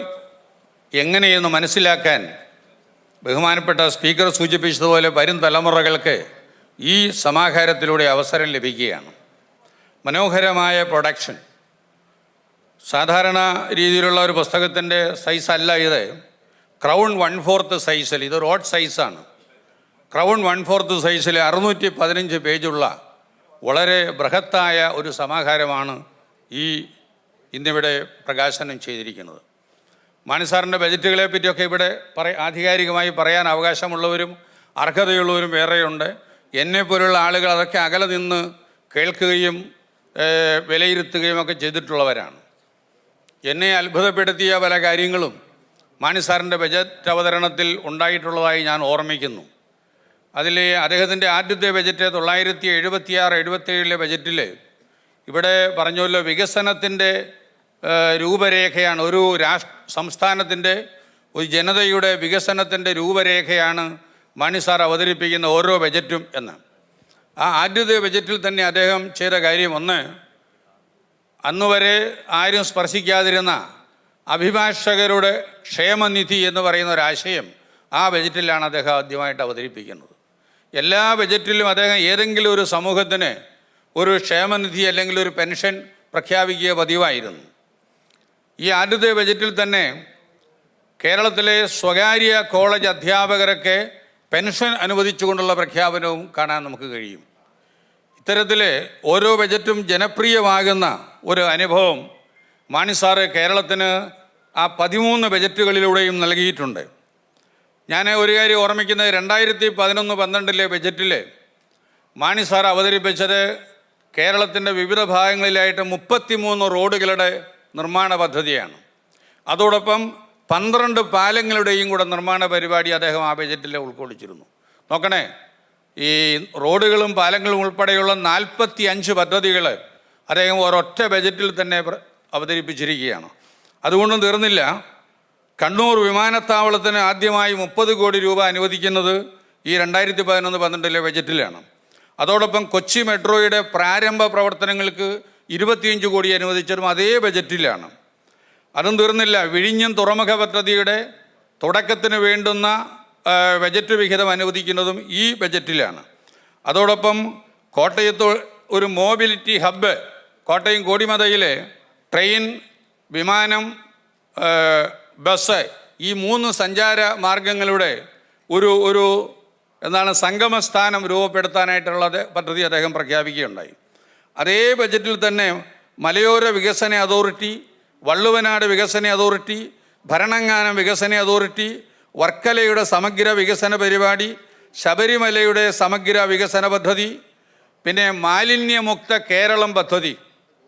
എങ്ങനെയെന്ന് മനസ്സിലാക്കാൻ ബഹുമാനപ്പെട്ട സ്പീക്കർ സൂചിപ്പിച്ചതുപോലെ വരും തലമുറകൾക്ക് ഈ സമാഹാരത്തിലൂടെ അവസരം ലഭിക്കുകയാണ്. മനോഹരമായ പ്രൊഡക്ഷൻ. സാധാരണ രീതിയിലുള്ള ഒരു പുസ്തകത്തിൻ്റെ സൈസല്ല ഇത്. ക്രൗൺ 1/4 സൈസിൽ, ഇതൊരു ഓഡ് സൈസാണ്. ക്രൗൺ 1/4 സൈസിലെ 615 പേജുള്ള വളരെ ബൃഹത്തായ ഒരു സമാഹാരമാണ് ഇന്നിവിടെ പ്രകാശനം ചെയ്തിരിക്കുന്നത്. മാണിസാറിൻ്റെ ബജറ്റുകളെ പറ്റിയൊക്കെ ഇവിടെ ആധികാരികമായി പറയാൻ അവകാശമുള്ളവരും അർഹതയുള്ളവരും വേറെയുണ്ട്. എന്നെപ്പോലുള്ള ആളുകൾ അതൊക്കെ അകലെ നിന്ന് കേൾക്കുകയും വിലയിരുത്തുകയും ഒക്കെ ചെയ്തിട്ടുള്ളവരാണ്. എന്നെ അത്ഭുതപ്പെടുത്തിയ പല കാര്യങ്ങളും മാണിസാറിൻ്റെ ബജറ്റ് അവതരണത്തിൽ ഉണ്ടായിട്ടുള്ളതായി ഞാൻ ഓർമ്മിക്കുന്നു. അതിൽ അദ്ദേഹത്തിൻ്റെ ആദ്യത്തെ ബജറ്റ് 1976-77 ബജറ്റിൽ ഇവിടെ പറഞ്ഞല്ലോ, വികസനത്തിൻ്റെ രൂപരേഖയാണ്, ഒരു സംസ്ഥാനത്തിൻ്റെ ഒരു ജനതയുടെ വികസനത്തിൻ്റെ രൂപരേഖയാണ് മാണിസാർ അവതരിപ്പിക്കുന്ന ഓരോ ബജറ്റും എന്ന്. ആ ആദ്യത്തെ ബജറ്റിൽ തന്നെ അദ്ദേഹം ചെയ്ത കാര്യം ഒന്ന്, അന്നുവരെ ആരും സ്പർശിക്കാതിരുന്ന അഭിഭാഷകരുടെ ക്ഷേമനിധി എന്ന് പറയുന്ന ഒരാശയം ആ ബജറ്റിലാണ് അദ്ദേഹം ആദ്യമായിട്ട് അവതരിപ്പിക്കുന്നത്. എല്ലാ ബജറ്റിലും അദ്ദേഹം ഏതെങ്കിലും ഒരു സമൂഹത്തിന് ഒരു ക്ഷേമനിധി അല്ലെങ്കിൽ ഒരു പെൻഷൻ പ്രഖ്യാപിക്കുക പതിവായിരുന്നു. ഈ ആദ്യത്തെ ബജറ്റിൽ തന്നെ കേരളത്തിലെ സ്വകാര്യ കോളേജ് അധ്യാപകരൊക്കെ പെൻഷൻ അനുവദിച്ചുകൊണ്ടുള്ള പ്രഖ്യാപനവും കാണാൻ നമുക്ക് കഴിയും. ഇത്തരത്തിൽ ഓരോ ബജറ്റും ജനപ്രിയമാകുന്ന ഒരു അനുഭവം മാണിസാറ് കേരളത്തിന് ആ 13 ബജറ്റുകളിലൂടെയും നൽകിയിട്ടുണ്ട്. ഞാൻ ഒരു കാര്യം ഓർമ്മിക്കുന്നത്, 2011-12 ബജറ്റിൽ മാണിസാർ അവതരിപ്പിച്ചത് കേരളത്തിൻ്റെ വിവിധ ഭാഗങ്ങളിലായിട്ട് 33 റോഡുകളുടെ നിർമ്മാണ പദ്ധതിയാണ്. അതോടൊപ്പം 12 പാലങ്ങളുടെയും കൂടെ നിർമ്മാണ പരിപാടി അദ്ദേഹം ആ ബജറ്റിൽ ഉൾക്കൊള്ളിച്ചിരുന്നു. നോക്കണേ, ഈ റോഡുകളും പാലങ്ങളും ഉൾപ്പെടെയുള്ള 45 പദ്ധതികൾ അദ്ദേഹം ഒരൊറ്റ ബജറ്റിൽ തന്നെ അവതരിപ്പിച്ചിരിക്കുകയാണ്. അതുകൊണ്ടും തീർന്നില്ല, കണ്ണൂർ വിമാനത്താവളത്തിന് ആദ്യമായി 30 കോടി രൂപ അനുവദിക്കുന്നത് ഈ 2011-12 ബജറ്റിലാണ്. അതോടൊപ്പം കൊച്ചി മെട്രോയുടെ പ്രാരംഭ പ്രവർത്തനങ്ങൾക്ക് 25 കോടി അനുവദിച്ചതും അതേ ബജറ്റിലാണ്. അതും തീർന്നില്ല, വിഴിഞ്ഞം തുറമുഖ പദ്ധതിയുടെ തുടക്കത്തിന് വേണ്ടുന്ന ബജറ്റ് വിഹിതം അനുവദിക്കുന്നതും ഈ ബജറ്റിലാണ്. അതോടൊപ്പം കോട്ടയത്ത് ഒരു മോബിലിറ്റി ഹബ്ബ്, കോട്ടയം കോടിമതയിലെ ട്രെയിൻ, വിമാനം, ബസ്, ഈ 3 സഞ്ചാര മാർഗങ്ങളുടെ ഒരു സംഗമസ്ഥാനം രൂപപ്പെടുത്താനായിട്ടുള്ള പദ്ധതി അദ്ദേഹം പ്രഖ്യാപിക്കുകയുണ്ടായി. അതേ ബജറ്റിൽ തന്നെ മലയോര വികസന അതോറിറ്റി, വള്ളുവനാട് വികസന അതോറിറ്റി, ഭരണങ്ങാനം വികസന അതോറിറ്റി, വർക്കലയുടെ സമഗ്ര വികസന പരിപാടി, ശബരിമലയുടെ സമഗ്ര വികസന പദ്ധതി, പിന്നെ മാലിന്യമുക്ത കേരളം പദ്ധതി,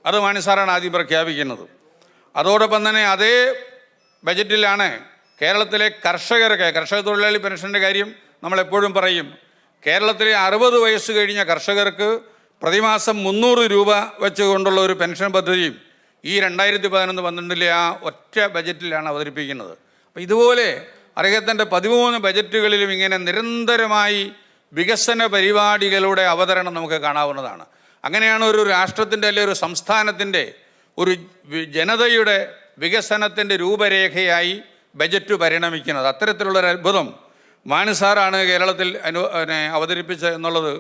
അത് മാണിസാറാണ് ആദ്യം പ്രഖ്യാപിക്കുന്നത്. അതോടൊപ്പം തന്നെ അതേ ബജറ്റിലാണ് കേരളത്തിലെ കർഷക തൊഴിലാളി പെൻഷൻ്റെ കാര്യം നമ്മളെപ്പോഴും പറയും. കേരളത്തിലെ 60 വയസ്സ് കഴിഞ്ഞ കർഷകർക്ക് പ്രതിമാസം 300 രൂപ വെച്ചുകൊണ്ടുള്ള ഒരു പെൻഷൻ പദ്ധതിയും ഈ 2011-12 ആ ഒറ്റ ബജറ്റിലാണ് അവതരിപ്പിക്കുന്നത്. അപ്പോൾ ഇതുപോലെ അദ്ദേഹത്തിൻ്റെ 13 ബജറ്റുകളിലും ഇങ്ങനെ നിരന്തരമായി വികസന പരിപാടികളുടെ അവതരണം നമുക്ക് കാണാവുന്നതാണ്. അങ്ങനെയാണ് ഒരു രാഷ്ട്രത്തിൻ്റെ അല്ലെങ്കിൽ ഒരു സംസ്ഥാനത്തിൻ്റെ ഒരു ജനതയുടെ വികസനത്തിൻ്റെ രൂപരേഖയായി ബജറ്റ് പരിണമിക്കുന്നത്. അത്തരത്തിലുള്ളൊരു അത്ഭുതം മാണിസാറാണ് കേരളത്തിൽ അവതരിപ്പിച്ചത് എന്നുള്ളത്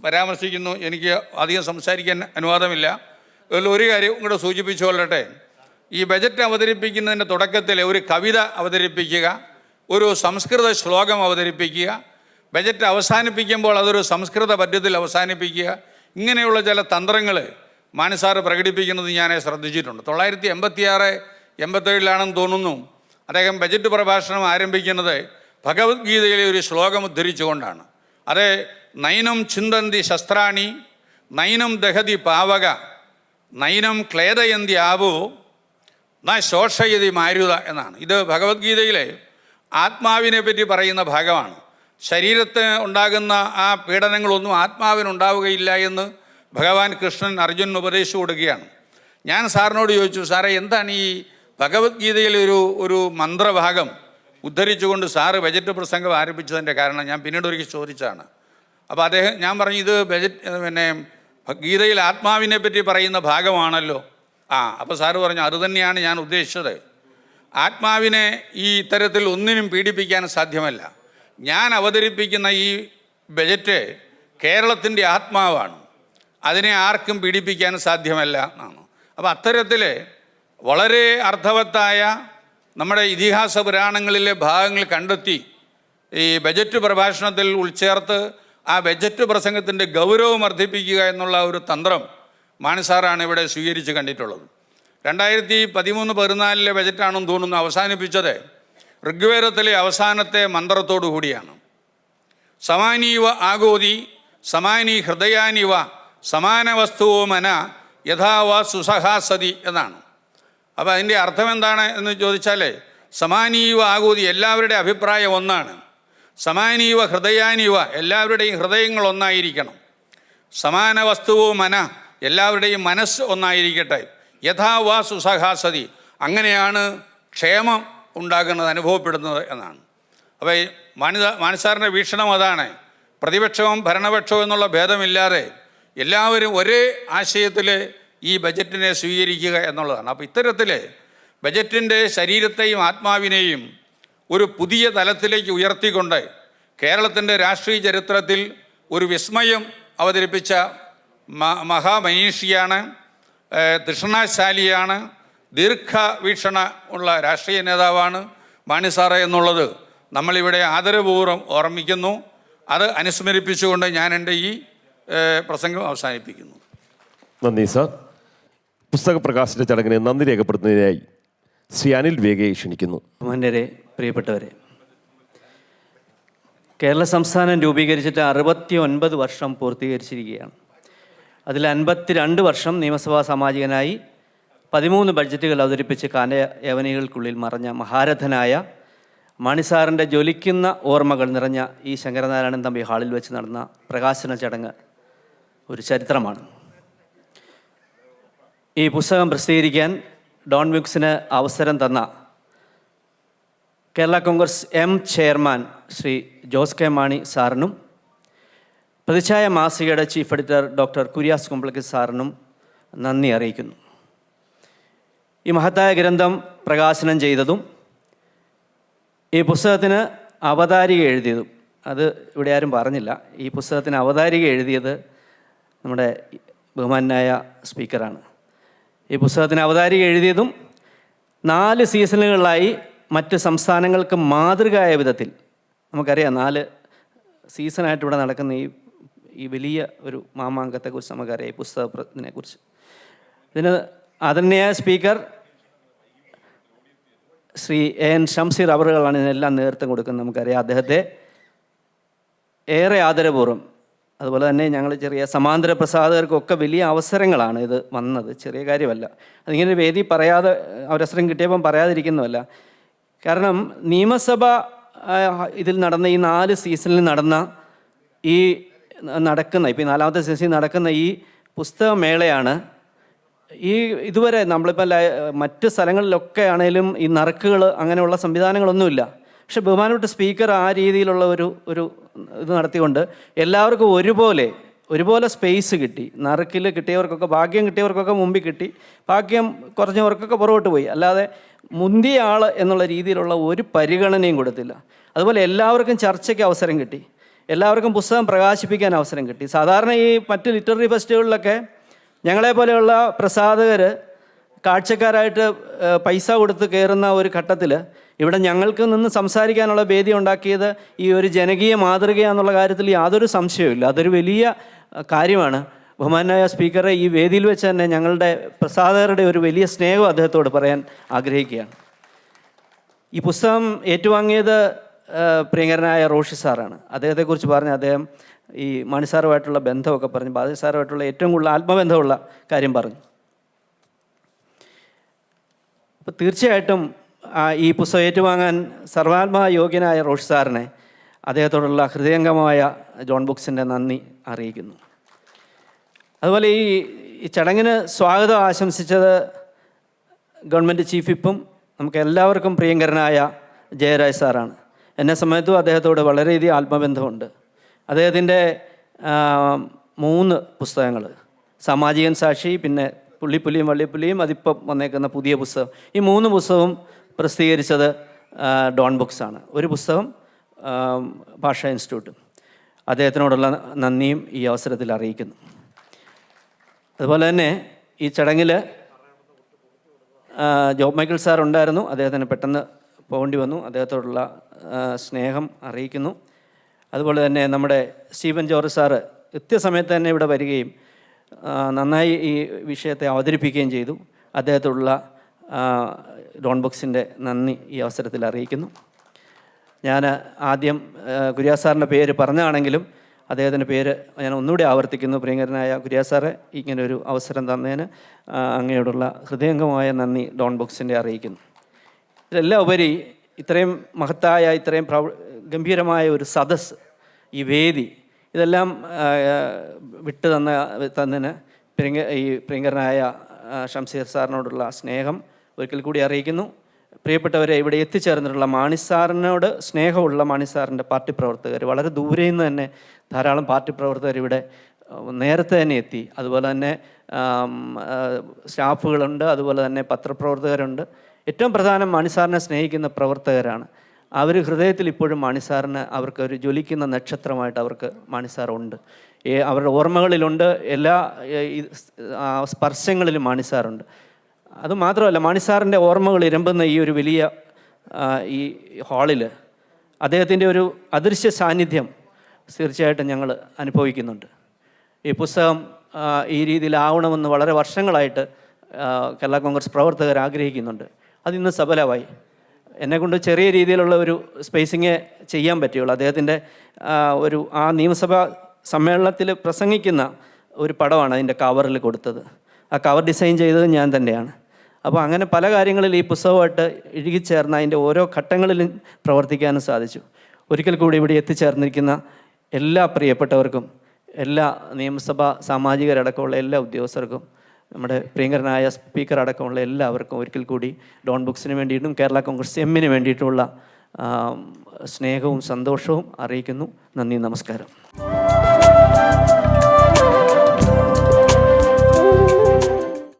പരാമർശിക്കുന്നു. എനിക്ക് അധികം സംസാരിക്കാൻ അനുവാദമില്ല. ഒരു കാര്യം കൂടെ സൂചിപ്പിച്ചു കൊള്ളട്ടെ. ഈ ബജറ്റ് അവതരിപ്പിക്കുന്നതിൻ്റെ തുടക്കത്തിൽ ഒരു കവിത അവതരിപ്പിക്കുക, ഒരു സംസ്കൃത ശ്ലോകം അവതരിപ്പിക്കുക, ബജറ്റ് അവസാനിപ്പിക്കുമ്പോൾ അതൊരു സംസ്കൃത പദ്യത്തിൽ അവസാനിപ്പിക്കുക, ഇങ്ങനെയുള്ള ചില തന്ത്രങ്ങൾ മാണിസാർ പ്രകടിപ്പിക്കുന്നത് ഞാൻ ശ്രദ്ധിച്ചിട്ടുണ്ട്. 1986-87 തോന്നുന്നു അദ്ദേഹം ബജറ്റ് പ്രഭാഷണം ആരംഭിക്കുന്നത് ഭഗവത്ഗീതയിലെ ഒരു ശ്ലോകം ഉദ്ധരിച്ചുകൊണ്ടാണ്. അത് നൈനം ചിന്തന്തി ശസ്ത്രാണി നൈനം ദഹതി പാവക നൈനം ക്ലേദയന്തി ആവോ ന ശോഷയതി മാരുത എന്നാണ്. ഇത് ഭഗവത്ഗീതയിലെ ആത്മാവിനെ പറ്റി പറയുന്ന ഭാഗമാണ്. ശരീരത്തിന് ഉണ്ടാകുന്ന ആ പീഡനങ്ങളൊന്നും ആത്മാവിനുണ്ടാവുകയില്ല എന്ന് ഭഗവാൻ കൃഷ്ണൻ അർജുനന് ഉപദേശിച്ചു കൊടുക്കുകയാണ്. ഞാൻ സാറിനോട് ചോദിച്ചു, സാറേ എന്താണ് ഈ ഭഗവത്ഗീതയിലെ ഒരു മന്ത്രഭാഗം ഉദ്ധരിച്ചുകൊണ്ട് സാറ് ബജറ്റ് പ്രസംഗം ആരംഭിച്ചതിൻ്റെ കാരണം ഞാൻ പിന്നീട് ഒരിക്കൽ ചോദിച്ചതാണ്. അപ്പോൾ ഞാൻ പറഞ്ഞു, ഇത് ഗീതയിൽ ആത്മാവിനെ പറ്റി പറയുന്ന ഭാഗമാണല്ലോ. അപ്പോൾ സാറ് പറഞ്ഞു, അത് തന്നെയാണ് ഞാൻ ഉദ്ദേശിച്ചത്. ആത്മാവിനെ ഈ ഇത്തരത്തിൽ ഒന്നിനും പീഡിപ്പിക്കാൻ സാധ്യമല്ല. ഞാൻ അവതരിപ്പിക്കുന്ന ഈ ബജറ്റ് കേരളത്തിൻ്റെ ആത്മാവാണ്, അതിനെ ആർക്കും പീഡിപ്പിക്കാൻ സാധ്യമല്ല എന്നാണ്. അപ്പോൾ അത്തരത്തിൽ വളരെ അർത്ഥവത്തായ നമ്മുടെ ഇതിഹാസ പുരാണങ്ങളിലെ ഭാഗങ്ങൾ കണ്ടെത്തി ഈ ബജറ്റ് പ്രഭാഷണത്തിൽ ഉൾച്ചേർത്ത് ആ ബജറ്റ് പ്രസംഗത്തിൻ്റെ ഗൗരവം വർദ്ധിപ്പിക്കുക എന്നുള്ള ഒരു തന്ത്രം മാണി സാറാണ് ഇവിടെ സ്വീകരിച്ച് കണ്ടിട്ടുള്ളത്. 2013-14 ബജറ്റാണെന്ന് തോന്നുന്നു അവസാനിപ്പിച്ചത് ഋഗ്വേദത്തിലെ അവസാനത്തെ മന്ത്രത്തോടു കൂടിയാണ്. സമാനീവ ആഗോതി സമാനി ഹൃദയാനിവ സമാന വസ്തുവോ മന യഥാവ സുസഹാസതി എന്നാണ്. അപ്പോൾ അതിൻ്റെ അർത്ഥം എന്താണ് എന്ന് ചോദിച്ചാൽ, സമാനീവ ആഗോതി എല്ലാവരുടെ അഭിപ്രായം ഒന്നാണ്, സമാനീവ ഹൃദയാനിവ എല്ലാവരുടെയും ഹൃദയങ്ങൾ ഒന്നായിരിക്കണം, സമാന വസ്തുവോ മന എല്ലാവരുടെയും മനസ്സ് ഒന്നായിരിക്കട്ടെ, യഥാവ സുസഹാസതി അങ്ങനെയാണ് ക്ഷേമം ഉണ്ടാകുന്നത്, അനുഭവപ്പെടുന്നത് എന്നാണ്. അപ്പോൾ ഈ മാണിസാറിൻ്റെ വീക്ഷണം അതാണ്. പ്രതിപക്ഷവും ഭരണപക്ഷവും എന്നുള്ള ഭേദമില്ലാതെ എല്ലാവരും ഒരേ ആശയത്തിൽ ഈ ബജറ്റിനെ സ്വീകരിക്കുക എന്നുള്ളതാണ്. അപ്പോൾ ഇത്തരത്തിൽ ബജറ്റിൻ്റെ ശരീരത്തെയും ആത്മാവിനെയും ഒരു പുതിയ തലത്തിലേക്ക് ഉയർത്തിക്കൊണ്ട് കേരളത്തിൻ്റെ രാഷ്ട്രീയ ചരിത്രത്തിൽ ഒരു വിസ്മയം അവതരിപ്പിച്ച മഹാമനീഷിയാണ്, തൃഷ്ണാശാലിയാണ്, ദീർഘവീക്ഷണ ഉള്ള രാഷ്ട്രീയ നേതാവാണ് മാണി സാറ് എന്നുള്ളത് നമ്മളിവിടെ ആദരപൂർവ്വം ഓർമ്മിക്കുന്നു. അത് അനുസ്മരിപ്പിച്ചുകൊണ്ട് ഞാൻ എൻ്റെ ഈ പ്രസംഗം അവസാനിപ്പിക്കുന്നു. നന്ദി സാർ. പുസ്തക പ്രകാശന ചടങ്ങിന് നന്ദി രേഖപ്പെടുത്തുന്നതിനായി ശ്രീ അനിൽ വേഗയെ ക്ഷണിക്കുന്നു. ബഹുമാന്യരെ, പ്രിയപ്പെട്ടവരെ, കേരള സംസ്ഥാനം രൂപീകരിച്ചിട്ട് 69 വർഷം പൂർത്തീകരിച്ചിരിക്കുകയാണ്. അതിൽ 52 വർഷം നിയമസഭാ സാമാജികനായി 13 ബഡ്ജറ്റുകൾ അവതരിപ്പിച്ച് കാലയവനികൾക്കുള്ളിൽ മറഞ്ഞ മഹാരഥനായ മാണിസാറിൻ്റെ ജ്വലിക്കുന്ന ഓർമ്മകൾ നിറഞ്ഞ ഈ ശങ്കരനാരായണൻ തമ്പി ഹാളിൽ വെച്ച് നടന്ന പ്രകാശന ചടങ്ങ് ഒരു ചരിത്രമാണ്. ഈ പുസ്തകം പ്രസിദ്ധീകരിക്കാൻ ഡോൺ ബുക്സിന് അവസരം തന്ന കേരള കോൺഗ്രസ് ചെയർമാൻ ശ്രീ ജോസ് കെ മാണി സാറിനും പ്രതിച്ഛായ മാസികയുടെ ചീഫ് എഡിറ്റർ ഡോക്ടർ കുര്യാസ് കുമ്പളക്കൽ സാറിനും നന്ദി അറിയിക്കുന്നു. ഈ മഹത്തായ ഗ്രന്ഥം പ്രകാശനം ചെയ്തതും ഈ പുസ്തകത്തിന് അവതാരിക എഴുതിയതും, അത് ഇവിടെ ആരും പറഞ്ഞില്ല, ഈ പുസ്തകത്തിന് അവതാരിക എഴുതിയത് നമ്മുടെ ബഹുമാനായ സ്പീക്കറാണ്. ഈ പുസ്തകത്തിന് അവതാരിക എഴുതിയതും 4 സീസണുകളിലായി മറ്റ് സംസ്ഥാനങ്ങൾക്ക് മാതൃകയായ വിധത്തിൽ, നമുക്കറിയാം 4 സീസണായിട്ട് ഇവിടെ നടക്കുന്ന ഈ വലിയ ഒരു മാമാങ്കത്തെക്കുറിച്ച് നമുക്കറിയാം, ഈ പുസ്തകത്തിനെക്കുറിച്ച്. ഇതിന് ആദരണീയ സ്പീക്കർ ശ്രീ AN ഷംസീർ അവറുകളാണ് ഇതിനെല്ലാം നേതൃത്വം കൊടുക്കുന്നത്. നമുക്കറിയാം അദ്ദേഹത്തെ ഏറെ ആദരപൂർവ്വം. അതുപോലെ തന്നെ ഞങ്ങൾ ചെറിയ സമാന്തര പ്രസാധകർക്കൊക്കെ വലിയ അവസരങ്ങളാണ് ഇത് വന്നത്, ചെറിയ കാര്യമല്ല. അതിങ്ങനെ വേദി പറയാതെ അവസരം കിട്ടിയപ്പം പറയാതിരിക്കുന്നതല്ല. കാരണം നിയമസഭ ഇതിൽ നടന്ന ഈ 4 സീസണിൽ നടന്ന ഈ ഇപ്പോൾ 4ാമത്തെ സീസണിൽ നടക്കുന്ന ഈ പുസ്തകമേളയാണ് ഇതുവരെ നമ്മളിപ്പോൾ മറ്റ് സ്ഥലങ്ങളിലൊക്കെ ആണെങ്കിലും ഈ നറുക്കുകൾ അങ്ങനെയുള്ള സംവിധാനങ്ങളൊന്നുമില്ല. പക്ഷെ ബഹുമാനപ്പെട്ട സ്പീക്കർ ആ രീതിയിലുള്ള ഒരു ഇത് നടത്തിക്കൊണ്ട് എല്ലാവർക്കും ഒരുപോലെ സ്പേസ് കിട്ടി. നറുക്കിൽ കിട്ടിയവർക്കൊക്കെ, ഭാഗ്യം കിട്ടിയവർക്കൊക്കെ മുമ്പിൽ കിട്ടി, ഭാഗ്യം കുറഞ്ഞവർക്കൊക്കെ പുറകോട്ട് പോയി. അല്ലാതെ മുന്തിയ ആൾ എന്നുള്ള രീതിയിലുള്ള ഒരു പരിഗണനയും കൊടുത്തില്ല. അതുപോലെ എല്ലാവർക്കും ചർച്ചയ്ക്ക് അവസരം കിട്ടി, എല്ലാവർക്കും പുസ്തകം പ്രകാശിപ്പിക്കാൻ അവസരം കിട്ടി. സാധാരണ ഈ മറ്റ് ലിറ്റററി ഫെസ്റ്റിവലിലൊക്കെ ഞങ്ങളെപ്പോലെയുള്ള പ്രസാധകർ കാഴ്ചക്കാരായിട്ട് പൈസ കൊടുത്ത് കയറുന്ന ഒരു ഘട്ടത്തിൽ ഇവിടെ ഞങ്ങൾക്ക് നിന്ന് സംസാരിക്കാനുള്ള വേദി ഉണ്ടാക്കിയത് ഈ ഒരു ജനകീയ മാതൃകയാണെന്നുള്ള കാര്യത്തിൽ യാതൊരു സംശയവുമില്ല. അതൊരു വലിയ കാര്യമാണ്. ബഹുമാനായ സ്പീക്കറെ, ഈ വേദിയിൽ വെച്ച് തന്നെ ഞങ്ങളുടെ പ്രസാധകരുടെ ഒരു വലിയ സ്നേഹം അദ്ദേഹത്തോട് പറയാൻ ആഗ്രഹിക്കുകയാണ്. ഈ പുസ്തകം ഏറ്റുവാങ്ങിയത് പ്രിയങ്കരനായ റോഷി സാറാണ്. അദ്ദേഹത്തെക്കുറിച്ച് പറഞ്ഞ് അദ്ദേഹം ഈ മാണി സാറുമായിട്ടുള്ള ബന്ധമൊക്കെ പറഞ്ഞു, ബാദി സാറുമായിട്ടുള്ള ഏറ്റവും കൂടുതൽ ആത്മബന്ധമുള്ള കാര്യം പറഞ്ഞു. അപ്പോൾ തീർച്ചയായിട്ടും ഈ പുസ്തകം ഏറ്റുവാങ്ങാൻ സർവാത്മ യോഗ്യനായ റോഷി സാറിനെ അദ്ദേഹത്തോടുള്ള ഹൃദയംഗമായ ജോൺ ബുക്സിൻ്റെ നന്ദി അറിയിക്കുന്നു. അതുപോലെ ഈ ചടങ്ങിന് സ്വാഗതം ആശംസിച്ചത് ഗവൺമെൻറ് ചീഫ് വിപ്പും നമുക്ക് എല്ലാവർക്കും പ്രിയങ്കരനായ ജയരാജ് സാറാണ്. എന്നെ സംബന്ധിച്ചും അദ്ദേഹത്തോട് വളരെയധികം ആത്മബന്ധമുണ്ട്. അദ്ദേഹത്തിൻ്റെ 3 പുസ്തകങ്ങൾ, സാമാജികൻ സാക്ഷി, പിന്നെ പുള്ളിപ്പുലിയും വള്ളിപ്പുലിയും, അതിപ്പം വന്നേക്കുന്ന പുതിയ പുസ്തകം, ഈ 3 പുസ്തകവും പ്രസിദ്ധീകരിച്ചത് ഡോൺ ബുക്സാണ്. ഒരു പുസ്തകം ഭാഷാ ഇൻസ്റ്റിറ്റ്യൂട്ടും. അദ്ദേഹത്തിനോടുള്ള നന്ദിയും ഈ അവസരത്തിൽ അറിയിക്കുന്നു. അതുപോലെ തന്നെ ഈ ചടങ്ങിൽ ജോബ് മൈക്കിൾ സാർ ഉണ്ടായിരുന്നു. അദ്ദേഹത്തിന് പെട്ടെന്ന് പോകേണ്ടി വന്നു. അദ്ദേഹത്തോടുള്ള സ്നേഹം അറിയിക്കുന്നു. അതുപോലെ തന്നെ നമ്മുടെ സ്റ്റീഫൻ ജോർജ് സാറ് കൃത്യസമയത്ത് തന്നെ ഇവിടെ വരികയും നന്നായി ഈ വിഷയത്തെ അവതരിപ്പിക്കുകയും ചെയ്തു. അദ്ദേഹത്തോടുള്ള ഡോൺ ബോക്സിൻ്റെ നന്ദി ഈ അവസരത്തിൽ അറിയിക്കുന്നു. ഞാൻ ആദ്യം കുര്യാസ് സാറിൻ്റെ പേര് പറഞ്ഞാണെങ്കിലും അദ്ദേഹത്തിൻ്റെ പേര് ഞാൻ ഒന്നുകൂടി ആവർത്തിക്കുന്നു. പ്രിയങ്കരനായ കുര്യാസ് സാറെ, ഇങ്ങനൊരു അവസരം തന്നതിന് അങ്ങയോടുള്ള ഹൃദയംഗമായ നന്ദി ഡോൺ ബോക്സിൻ്റെ അറിയിക്കുന്നു. ഇതെല്ലാം ഉപരി ഇത്രയും മഹത്തായ, ഇത്രയും ഗംഭീരമായ ഒരു സദസ്സ്, ഈ വേദി, ഇതെല്ലാം വിട്ടു തന്നതിന് ഈ പ്രിയങ്കരനായ ഷംസീർ സാറിനോടുള്ള സ്നേഹം ഒരിക്കൽ കൂടി അറിയിക്കുന്നു. പ്രിയപ്പെട്ടവരെ, ഇവിടെ എത്തിച്ചേർന്നിട്ടുള്ള മാണിസാറിനോട് സ്നേഹമുള്ള മാണിസാറിൻ്റെ പാർട്ടി പ്രവർത്തകർ, വളരെ ദൂരെ നിന്ന് തന്നെ ധാരാളം പാർട്ടി പ്രവർത്തകർ ഇവിടെ നേരത്തെ തന്നെ എത്തി. അതുപോലെ തന്നെ സ്റ്റാഫുകളുണ്ട്, അതുപോലെ തന്നെ പത്രപ്രവർത്തകരുണ്ട്. ഏറ്റവും പ്രധാനം മാണിസാറിനെ സ്നേഹിക്കുന്ന പ്രവർത്തകരാണ്. അവർ ഹൃദയത്തിൽ ഇപ്പോഴും മാണിസാറിന് അവർക്കൊരു ജ്വലിക്കുന്ന നക്ഷത്രമായിട്ട് അവർക്ക് മാണിസാറുണ്ട്. അവരുടെ ഓർമ്മകളിലുണ്ട്, എല്ലാ സ്പർശങ്ങളിലും മാണിസാറുണ്ട്. അതുമാത്രമല്ല, മാണിസാറിൻ്റെ ഓർമ്മകൾ ഇരമ്പുന്ന ഈ ഒരു വലിയ ഈ ഹാളിൽ അദ്ദേഹത്തിൻ്റെ ഒരു അദൃശ്യ സാന്നിധ്യം തീർച്ചയായിട്ടും ഞങ്ങൾ അനുഭവിക്കുന്നുണ്ട്. ഈ പുസ്തകം ഈ രീതിയിലാവണമെന്ന് വളരെ വർഷങ്ങളായിട്ട് കേരള കോൺഗ്രസ് പ്രവർത്തകർ ആഗ്രഹിക്കുന്നുണ്ട്. അതിന്ന് സഫലമായി. എന്നെക്കൊണ്ട് ചെറിയ രീതിയിലുള്ള ഒരു സ്പേസിങ്ങേ ചെയ്യാൻ പറ്റുകയുള്ളൂ. അദ്ദേഹത്തിൻ്റെ ആ നിയമസഭാ സമ്മേളനത്തിൽ പ്രസംഗിക്കുന്ന ഒരു പടമാണ് അതിൻ്റെ കവറിൽ കൊടുത്തത്. ആ കവർ ഡിസൈൻ ചെയ്തത് ഞാൻ തന്നെയാണ്. അപ്പോൾ അങ്ങനെ പല കാര്യങ്ങളിൽ ഈ പുസ്തകമായിട്ട് ഇഴുകിച്ചേർന്ന് അതിൻ്റെ ഓരോ ഘട്ടങ്ങളിലും പ്രവർത്തിക്കാനും സാധിച്ചു. ഒരിക്കൽ കൂടി ഇവിടെ എത്തിച്ചേർന്നിരിക്കുന്ന എല്ലാ പ്രിയപ്പെട്ടവർക്കും, എല്ലാ നിയമസഭാ സാമാജികരടക്കമുള്ള എല്ലാ ഉദ്യോഗസ്ഥർക്കും, നമ്മുടെ പ്രിയങ്കരനായ സ്പീക്കർ അടക്കമുള്ള എല്ലാവർക്കും ഒരിക്കൽ കൂടി ഡോൺ ബുക്സിന് വേണ്ടിയിട്ടും കേരള കോൺഗ്രസ് എമ്മിന് വേണ്ടിയിട്ടുള്ള സ്നേഹവും സന്തോഷവും അറിയിക്കുന്നു. നന്ദി, നമസ്കാരം.